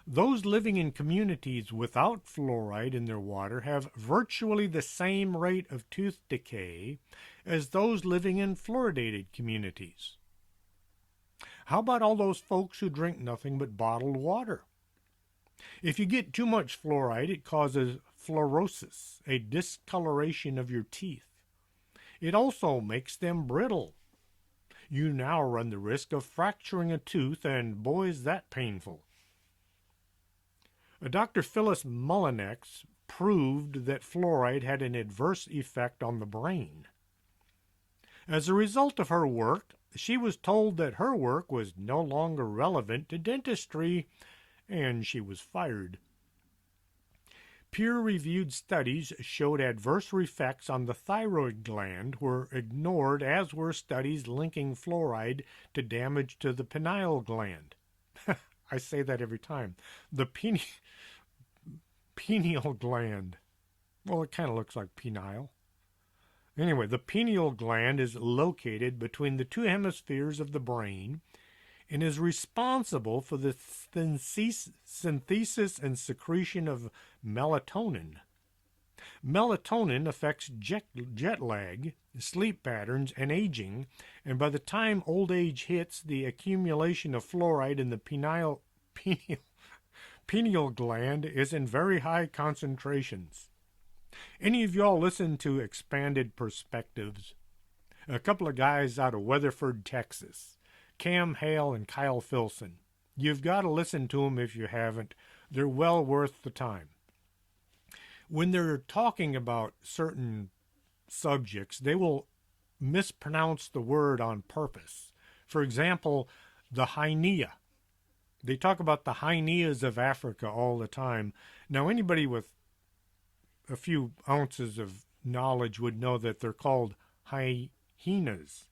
Those living in communities without fluoride in their water have virtually the same rate of tooth decay as those living in fluoridated communities. How about all those folks who drink nothing but bottled water? If you get too much fluoride, it causes fluorosis, a discoloration of your teeth. It also makes them brittle. You now run the risk of fracturing a tooth, and boy, is that painful. Dr. Phyllis Mullinex proved that fluoride had an adverse effect on the brain. As a result of her work, she was told that her work was no longer relevant to dentistry, and she was fired. Peer-reviewed studies showed adverse effects on the thyroid gland were ignored, as were studies linking fluoride to damage to the pineal gland. I say that every time. The pineal gland. Well, it kind of looks like penile. Anyway, the pineal gland is located between the two hemispheres of the brain and is responsible for the synthesis and secretion of melatonin. Melatonin affects jet lag, sleep patterns, and aging, and by the time old age hits, the accumulation of fluoride in the pineal gland is in very high concentrations. Any of y'all listen to Expanded Perspectives? A couple of guys out of Weatherford, Texas, Cam Hale and Kyle Filson. You've got to listen to them if you haven't. They're well worth the time. When they're talking about certain subjects, they will mispronounce the word on purpose. For example, the Hainea. They talk about the hyenas of Africa all the time. Now, anybody with a few ounces of knowledge would know that they're called hyenas.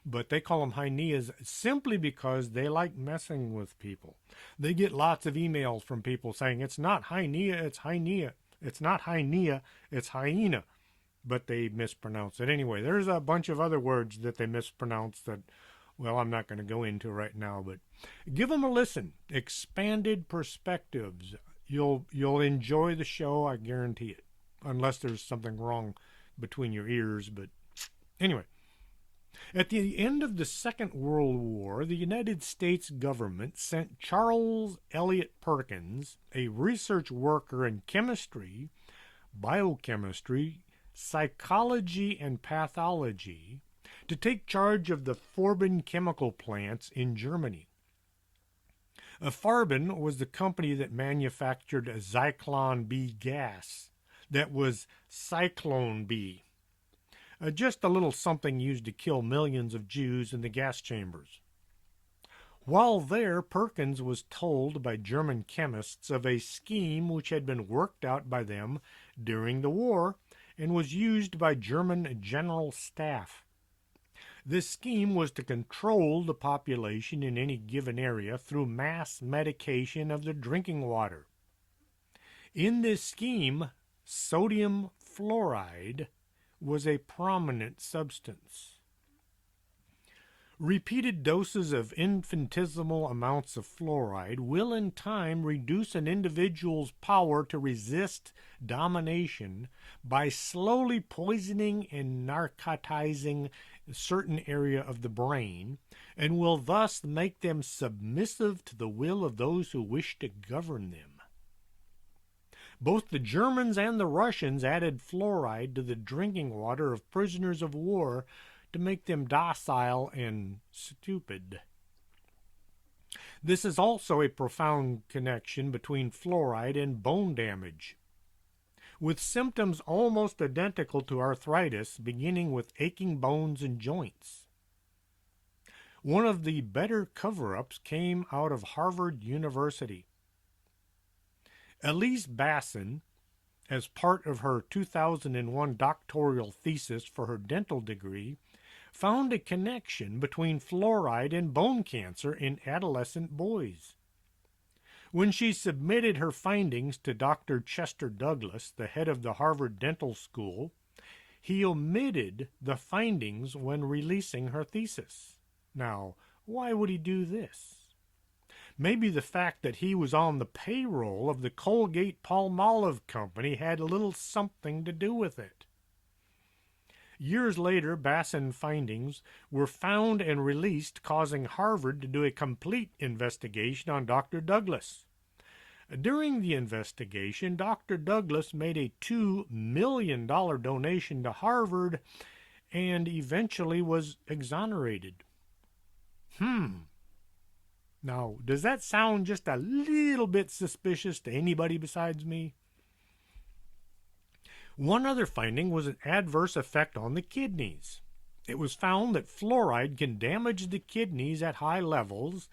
But they call them hyenas simply because they like messing with people. They get lots of emails from people saying, it's not hyena, it's hyena. It's not hyena, it's hyena. But they mispronounce it. Anyway, there's a bunch of other words that they mispronounce that, well, I'm not going to go into right now, but give them a listen. Expanded Perspectives. You'll enjoy the show, I guarantee it. Unless there's something wrong between your ears, but anyway. At the end of the Second World War, the United States government sent Charles Eliot Perkins, a research worker in chemistry, biochemistry, psychology, and pathology, to take charge of the Farben chemical plants in Germany. Farben was the company that manufactured a Zyklon B gas that was Cyclone B. Just a little something used to kill millions of Jews in the gas chambers. While there, Perkins was told by German chemists of a scheme which had been worked out by them during the war and was used by German general staff. This scheme was to control the population in any given area through mass medication of the drinking water. In this scheme, sodium fluoride was a prominent substance. Repeated doses of infinitesimal amounts of fluoride will in time reduce an individual's power to resist domination by slowly poisoning and narcotizing a certain area of the brain, and will thus make them submissive to the will of those who wish to govern them. Both the Germans and the Russians added fluoride to the drinking water of prisoners of war to make them docile and stupid. This is also a profound connection between fluoride and bone damage, with symptoms almost identical to arthritis, beginning with aching bones and joints. One of the better cover-ups came out of Harvard University. Elise Basson, as part of her 2001 doctoral thesis for her dental degree, found a connection between fluoride and bone cancer in adolescent boys. When she submitted her findings to Dr. Chester Douglas, the head of the Harvard Dental School, he omitted the findings when releasing her thesis. Now, why would he do this? Maybe the fact that he was on the payroll of the Colgate-Palmolive Company had a little something to do with it. Years later, Basson findings were found and released, causing Harvard to do a complete investigation on Dr. Douglas. During the investigation, Dr. Douglas made a $2 million donation to Harvard and eventually was exonerated. Now, does that sound just a little bit suspicious to anybody besides me? One other finding was an adverse effect on the kidneys. It was found that fluoride can damage the kidneys at high levels,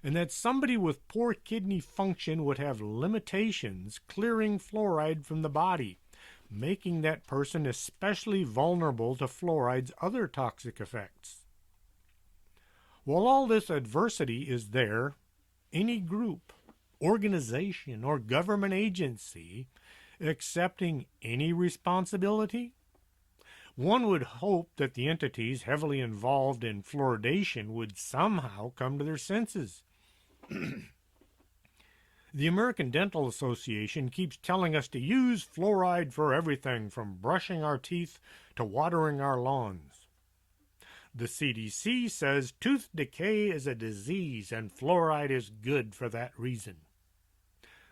and that somebody with poor kidney function would have limitations clearing fluoride from the body, making that person especially vulnerable to fluoride's other toxic effects. While all this adversity is there, any group, organization, or government agency accepting any responsibility? One would hope that the entities heavily involved in fluoridation would somehow come to their senses. The American Dental Association keeps telling us to use fluoride for everything from brushing our teeth to watering our lawns. The CDC says tooth decay is a disease and fluoride is good for that reason.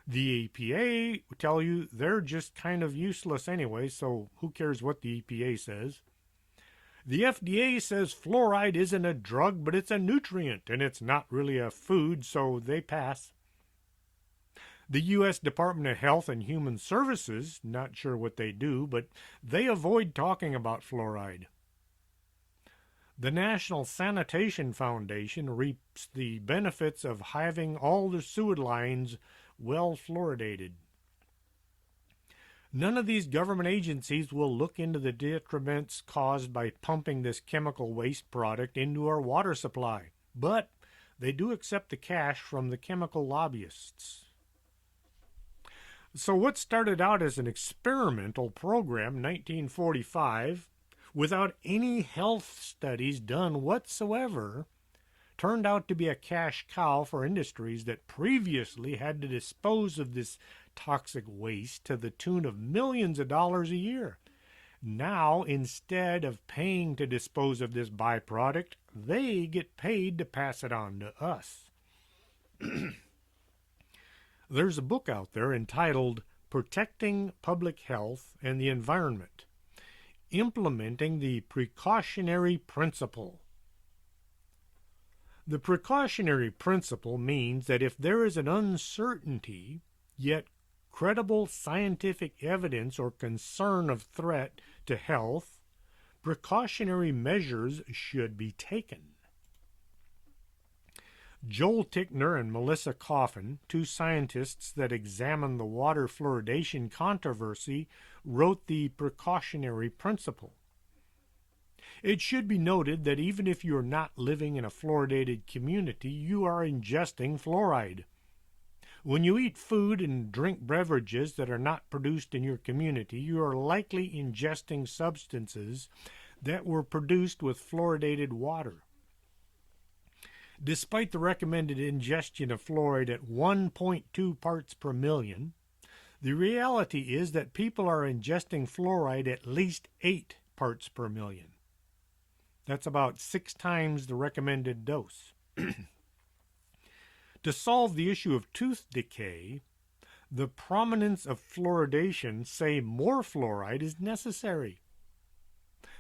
The EPA tell you they're just kind of useless anyway, so who cares what the EPA says? The FDA says fluoride isn't a drug, but it's a nutrient, and it's not really a food, so they pass. The U.S. Department of Health and Human Services, not sure what they do, but they avoid talking about fluoride. The National Sanitation Foundation reaps the benefits of having all the sewer lines well fluoridated. None of these government agencies will look into the detriments caused by pumping this chemical waste product into our water supply, but they do accept the cash from the chemical lobbyists. So what started out as an experimental program, 1945, without any health studies done whatsoever, turned out to be a cash cow for industries that previously had to dispose of this toxic waste to the tune of millions of dollars a year. Now, instead of paying to dispose of this byproduct, they get paid to pass it on to us. There's a book out there entitled Protecting Public Health and the Environment, Implementing the Precautionary Principle. The precautionary principle means that if there is an uncertainty, yet credible scientific evidence or concern of threat to health, precautionary measures should be taken. Joel Tickner and Melissa Coffin, two scientists that examined the water fluoridation controversy, wrote the precautionary principle. It should be noted that even if you are not living in a fluoridated community, you are ingesting fluoride. When you eat food and drink beverages that are not produced in your community, you are likely ingesting substances that were produced with fluoridated water. Despite the recommended ingestion of fluoride at 1.2 parts per million, the reality is that people are ingesting fluoride at least 8 parts per million. That's about 6 times the recommended dose. To solve the issue of tooth decay, the proponents of fluoridation say more fluoride is necessary.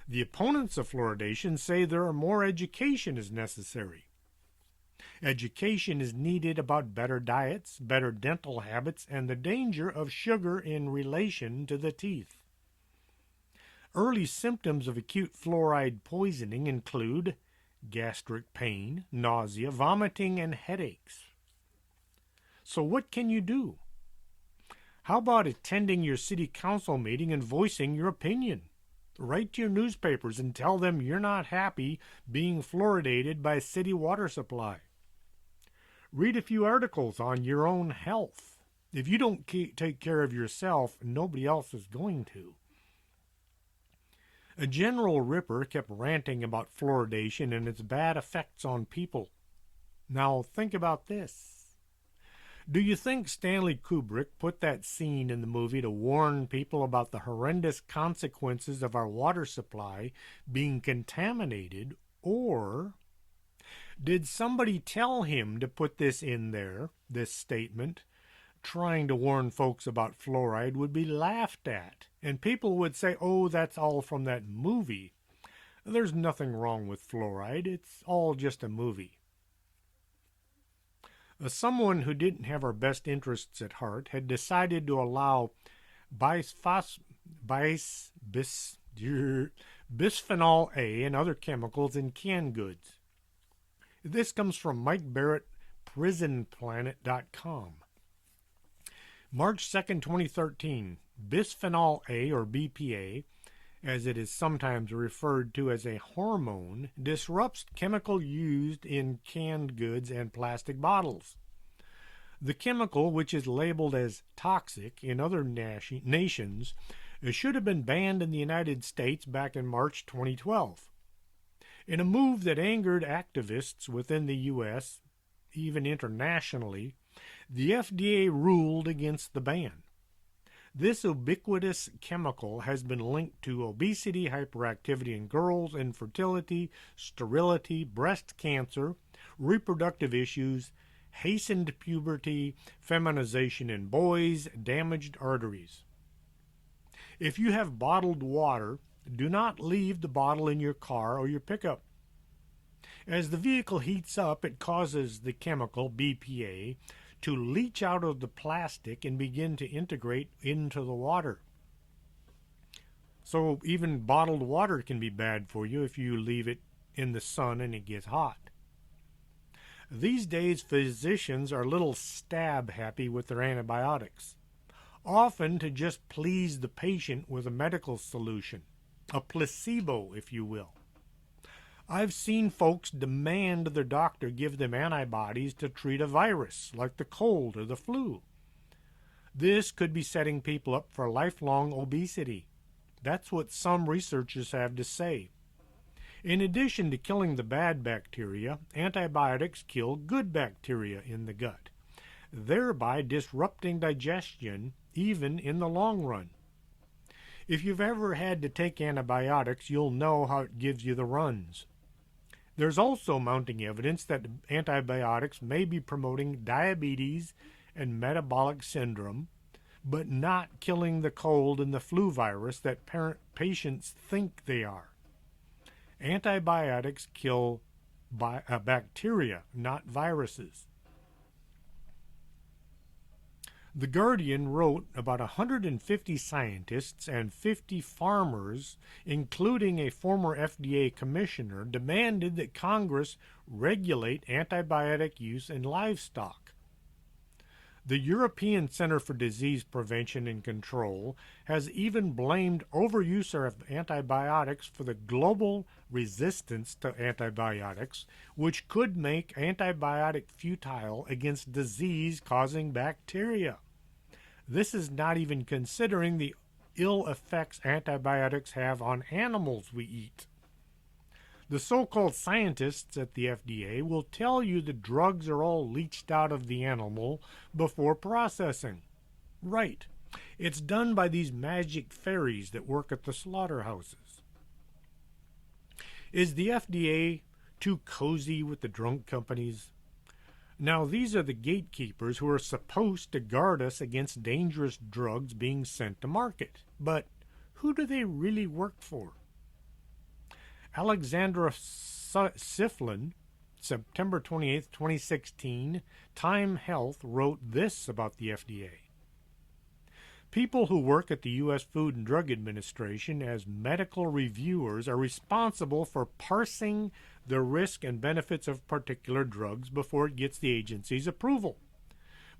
The opponents of fluoridation say more education is necessary. Education is needed about better diets, better dental habits, and the danger of sugar in relation to the teeth. Early symptoms of acute fluoride poisoning include gastric pain, nausea, vomiting, and headaches. So what can you do? How about attending your city council meeting and voicing your opinion? Write to your newspapers and tell them you're not happy being fluoridated by city water supply. Read a few articles on your own health. If you don't take care of yourself, nobody else is going to. A General Ripper kept ranting about fluoridation and its bad effects on people. Now think about this. Do you think Stanley Kubrick put that scene in the movie to warn people about the horrendous consequences of our water supply being contaminated, or did somebody tell him to put this in there, this statement, trying to warn folks about fluoride would be laughed at, and people would say, oh, that's all from that movie. There's nothing wrong with fluoride. It's all just a movie. Someone who didn't have our best interests at heart had decided to allow bisphenol A and other chemicals in canned goods. This comes from Mike Barrett, prisonplanet.com. March 2nd, 2013, bisphenol A, or BPA, as it is sometimes referred to as a hormone, disrupts chemical used in canned goods and plastic bottles. The chemical, which is labeled as toxic in other nations, should have been banned in the United States back in March 2012. In a move that angered activists within the U.S., even internationally, the FDA ruled against the ban. This ubiquitous chemical has been linked to obesity, hyperactivity in girls, infertility, sterility, breast cancer, reproductive issues, hastened puberty, feminization in boys, damaged arteries. If you have bottled water, do not leave the bottle in your car or your pickup. As the vehicle heats up, it causes the chemical, BPA, to leach out of the plastic and begin to integrate into the water. So even bottled water can be bad for you if you leave it in the sun and it gets hot. These days, physicians are a little stab happy with their antibiotics, often to just please the patient with a medical solution, a placebo, if you will. I've seen folks demand their doctor give them antibodies to treat a virus, like the cold or the flu. This could be setting people up for lifelong obesity. That's what some researchers have to say. In addition to killing the bad bacteria, antibiotics kill good bacteria in the gut, thereby disrupting digestion even in the long run. If you've ever had to take antibiotics, you'll know how it gives you the runs. There's also mounting evidence that antibiotics may be promoting diabetes and metabolic syndrome, but not killing the cold and the flu virus that patients think they are. Antibiotics kill bacteria, not viruses. The Guardian wrote about 150 scientists and 50 farmers, including a former FDA commissioner, demanded that Congress regulate antibiotic use in livestock. The European Center for Disease Prevention and Control has even blamed overuse of antibiotics for the global resistance to antibiotics, which could make antibiotic futile against disease-causing bacteria. This is not even considering the ill effects antibiotics have on animals we eat. The so-called scientists at the FDA will tell you the drugs are all leached out of the animal before processing. Right. It's done by these magic fairies that work at the slaughterhouses. Is the FDA too cozy with the drug companies? Now, these are the gatekeepers who are supposed to guard us against dangerous drugs being sent to market. But who do they really work for? Alexandra Siflin, September 28, 2016, Time Health wrote this about the FDA. People who work at the U.S. Food and Drug Administration as medical reviewers are responsible for parsing the risk and benefits of particular drugs before it gets the agency's approval.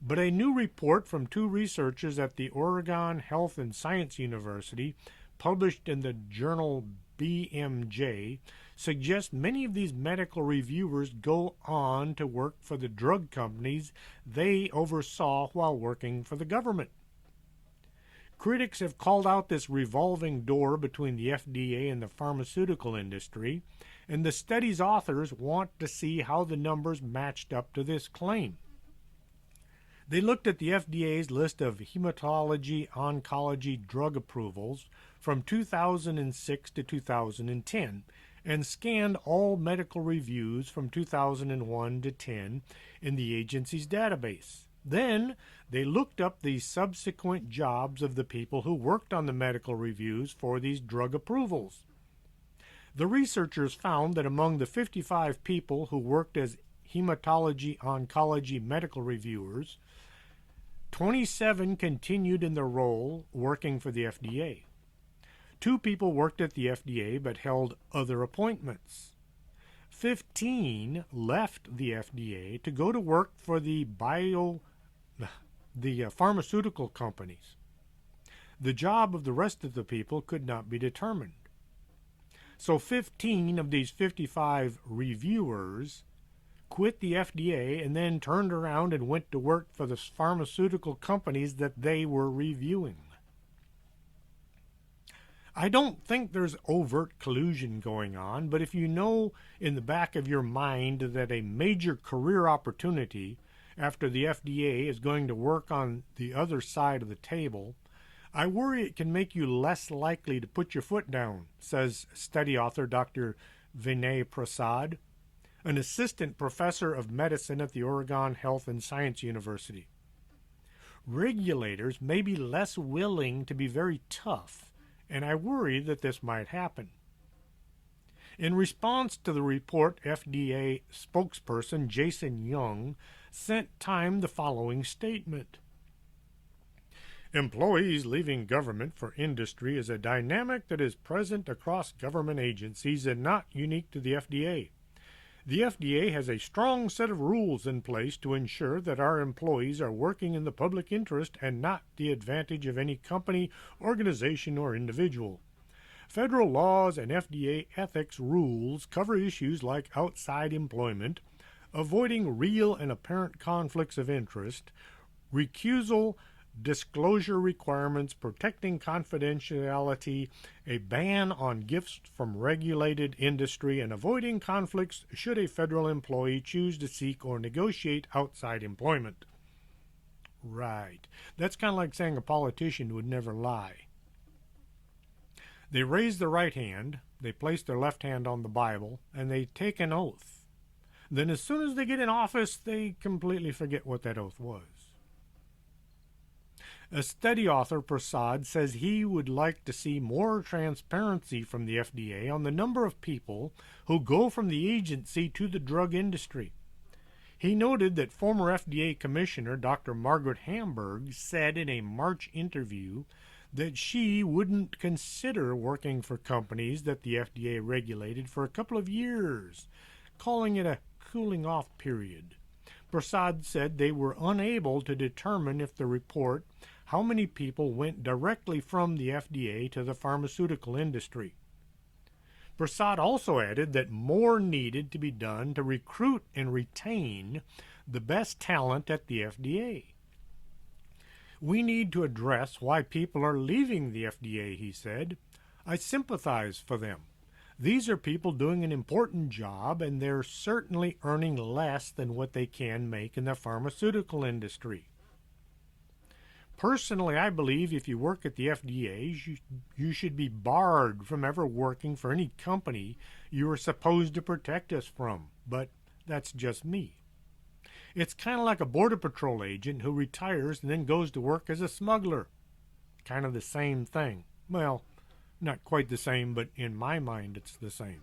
But a new report from two researchers at the Oregon Health and Science University, published in the journal BMJ, suggests many of these medical reviewers go on to work for the drug companies they oversaw while working for the government. Critics have called out this revolving door between the FDA and the pharmaceutical industry, and the study's authors want to see how the numbers matched up to this claim. They looked at the FDA's list of hematology-oncology drug approvals from 2006 to 2010 and scanned all medical reviews from 2001 to 10 in the agency's database. Then they looked up the subsequent jobs of the people who worked on the medical reviews for these drug approvals. The researchers found that among the 55 people who worked as hematology-oncology medical reviewers, 27 continued in their role working for the FDA. 2 people worked at the FDA but held other appointments. 15 left the FDA to go to work for the pharmaceutical companies. The job of the rest of the people could not be determined. So 15 of these 55 reviewers quit the FDA and then turned around and went to work for the pharmaceutical companies that they were reviewing. I don't think there's overt collusion going on, but if you know in the back of your mind that a major career opportunity after the FDA is going to work on the other side of the table, I worry it can make you less likely to put your foot down, says study author Dr. Vinay Prasad, an assistant professor of medicine at the Oregon Health and Science University. Regulators may be less willing to be very tough, and I worry that this might happen. In response to the report, FDA spokesperson Jason Young sent Time the following statement. Employees leaving government for industry is a dynamic that is present across government agencies and not unique to the FDA. The FDA has a strong set of rules in place to ensure that our employees are working in the public interest and not the advantage of any company, organization, or individual. Federal laws and FDA ethics rules cover issues like outside employment, avoiding real and apparent conflicts of interest, recusal, disclosure requirements, protecting confidentiality, a ban on gifts from regulated industry, and avoiding conflicts should a federal employee choose to seek or negotiate outside employment. Right. That's kind of like saying a politician would never lie. They raise their right hand, they place their left hand on the Bible, and they take an oath. Then as soon as they get in office, they completely forget what that oath was. A study author, Prasad, says he would like to see more transparency from the FDA on the number of people who go from the agency to the drug industry. He noted that former FDA Commissioner Dr. Margaret Hamburg said in a March interview that she wouldn't consider working for companies that the FDA regulated for a couple of years, calling it a cooling-off period. Prasad said they were unable to determine if the report how many people went directly from the FDA to the pharmaceutical industry. Prasad also added that more needed to be done to recruit and retain the best talent at the FDA. We need to address why people are leaving the FDA, he said. I sympathize for them. These are people doing an important job, and they're certainly earning less than what they can make in the pharmaceutical industry. Personally, I believe if you work at the FDA, you should be barred from ever working for any company you are supposed to protect us from, but that's just me. It's kind of like a Border Patrol agent who retires and then goes to work as a smuggler. Kind of the same thing. Well, not quite the same, but in my mind it's the same.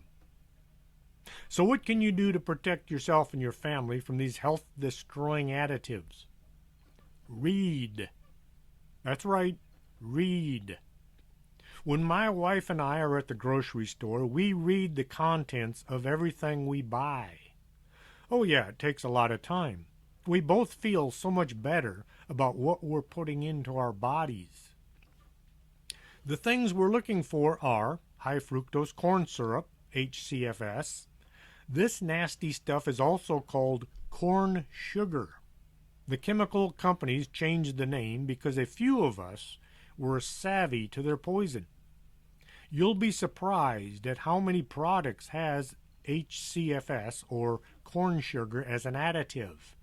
So what can you do to protect yourself and your family from these health-destroying additives? Read. That's right, read. When my wife and I are at the grocery store, we read the contents of everything we buy. Oh yeah, it takes a lot of time. We both feel so much better about what we're putting into our bodies. The things we're looking for are high fructose corn syrup, HCFS. This nasty stuff is also called corn sugar. The chemical companies changed the name because a few of us were savvy to their poison. You'll be surprised at how many products has HCFS or corn sugar as an additive.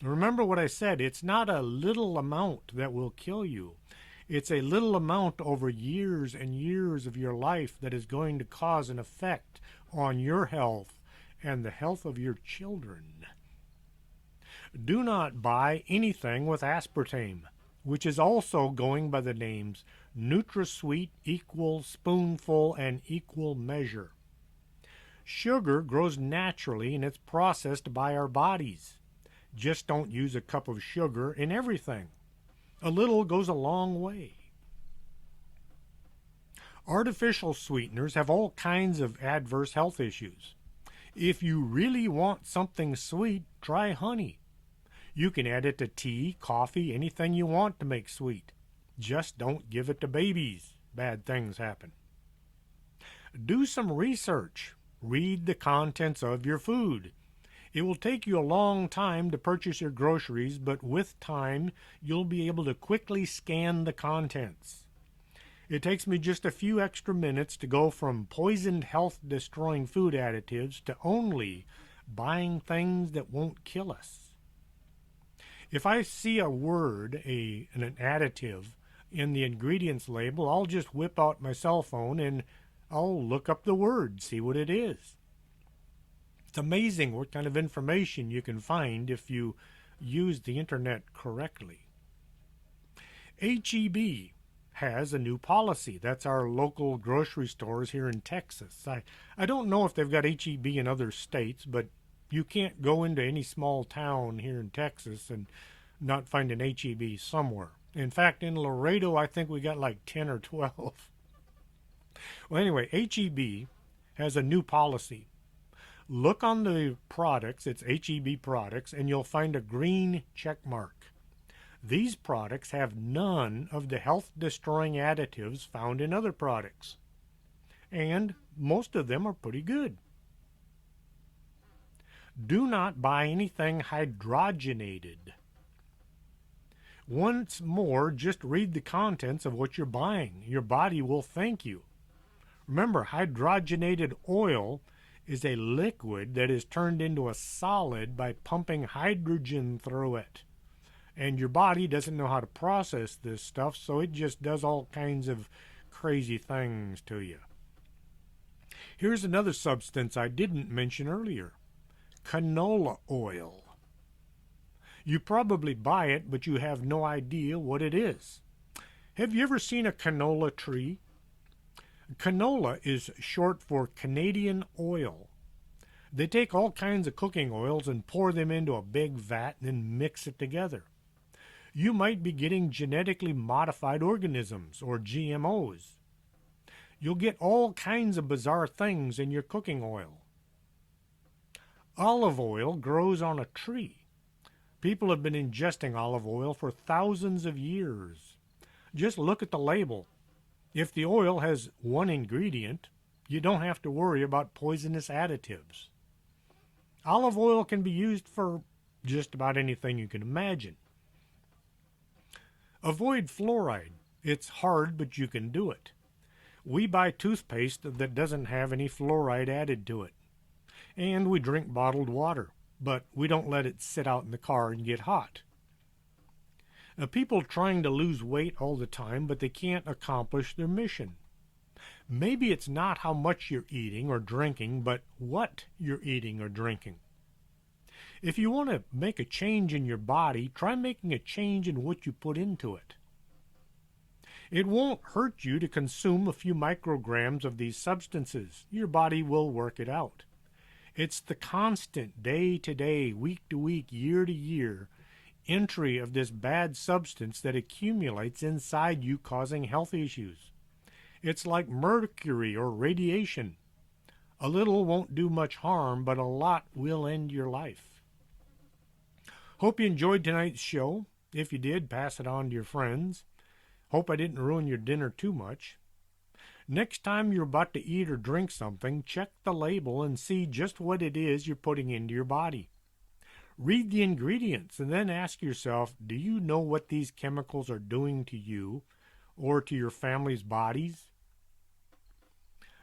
Remember what I said, it's not a little amount that will kill you. It's a little amount over years and years of your life that is going to cause an effect on your health and the health of your children. Do not buy anything with aspartame, which is also going by the names NutraSweet, Equal Spoonful, and Equal Measure. Sugar grows naturally and it's processed by our bodies. Just don't use a cup of sugar in everything. A little goes a long way. Artificial sweeteners have all kinds of adverse health issues. If you really want something sweet, try honey. You can add it to tea, coffee, anything you want to make sweet. Just don't give it to babies. Bad things happen. Do some research. Read the contents of your food. It will take you a long time to purchase your groceries, but with time, you'll be able to quickly scan the contents. It takes me just a few extra minutes to go from poisoned, health-destroying food additives to only buying things that won't kill us. If I see a word, an additive, in the ingredients label, I'll just whip out my cell phone and I'll look up the word, see what it is. It's amazing what kind of information you can find if you use the internet correctly. H-E-B has a new policy. That's our local grocery stores here in Texas. I don't know if they've got H-E-B in other states, but you can't go into any small town here in Texas and not find an H-E-B somewhere. In fact, in Laredo, I think we got like 10 or 12. Well, anyway, H-E-B has a new policy. Look on the products, it's H-E-B products, and you'll find a green check mark. These products have none of the health-destroying additives found in other products. And most of them are pretty good. Do not buy anything hydrogenated. Once more, just read the contents of what you're buying. Your body will thank you. Remember, hydrogenated oil is a liquid that is turned into a solid by pumping hydrogen through it. And your body doesn't know how to process this stuff, so it just does all kinds of crazy things to you. Here's another substance I didn't mention earlier. Canola oil. You probably buy it, but you have no idea what it is. Have you ever seen a canola tree? Canola is short for Canadian oil. They take all kinds of cooking oils and pour them into a big vat and then mix it together. You might be getting genetically modified organisms or GMOs. You'll get all kinds of bizarre things in your cooking oil. Olive oil grows on a tree. People have been ingesting olive oil for thousands of years. Just look at the label. If the oil has one ingredient, you don't have to worry about poisonous additives. Olive oil can be used for just about anything you can imagine. Avoid fluoride. It's hard, but you can do it. We buy toothpaste that doesn't have any fluoride added to it. And we drink bottled water, but we don't let it sit out in the car and get hot. People trying to lose weight all the time, but they can't accomplish their mission. Maybe it's not how much you're eating or drinking, but what you're eating or drinking. If you want to make a change in your body, try making a change in what you put into it. It won't hurt you to consume a few micrograms of these substances. Your body will work it out. It's the constant, day to day, week to week, year to year entry of this bad substance that accumulates inside you, causing health issues. It's like mercury or radiation. A little won't do much harm, but a lot will end your life. Hope you enjoyed tonight's show. If you did, pass it on to your friends. Hope I didn't ruin your dinner too much. Next time you're about to eat or drink something, check the label and see just what it is you're putting into your body. Read the ingredients and then ask yourself, do you know what these chemicals are doing to you or to your family's bodies?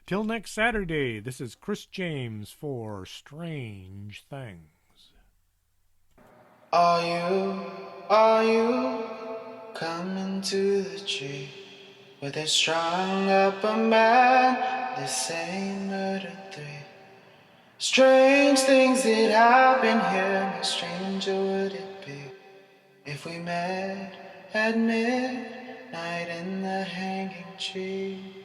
Till next Saturday, this is Chris James for Strange Things. Are you coming to the tree where they strung up a man, they say murdered 3? Strange things that happen here, how stranger would it be if we met at midnight in the hanging tree?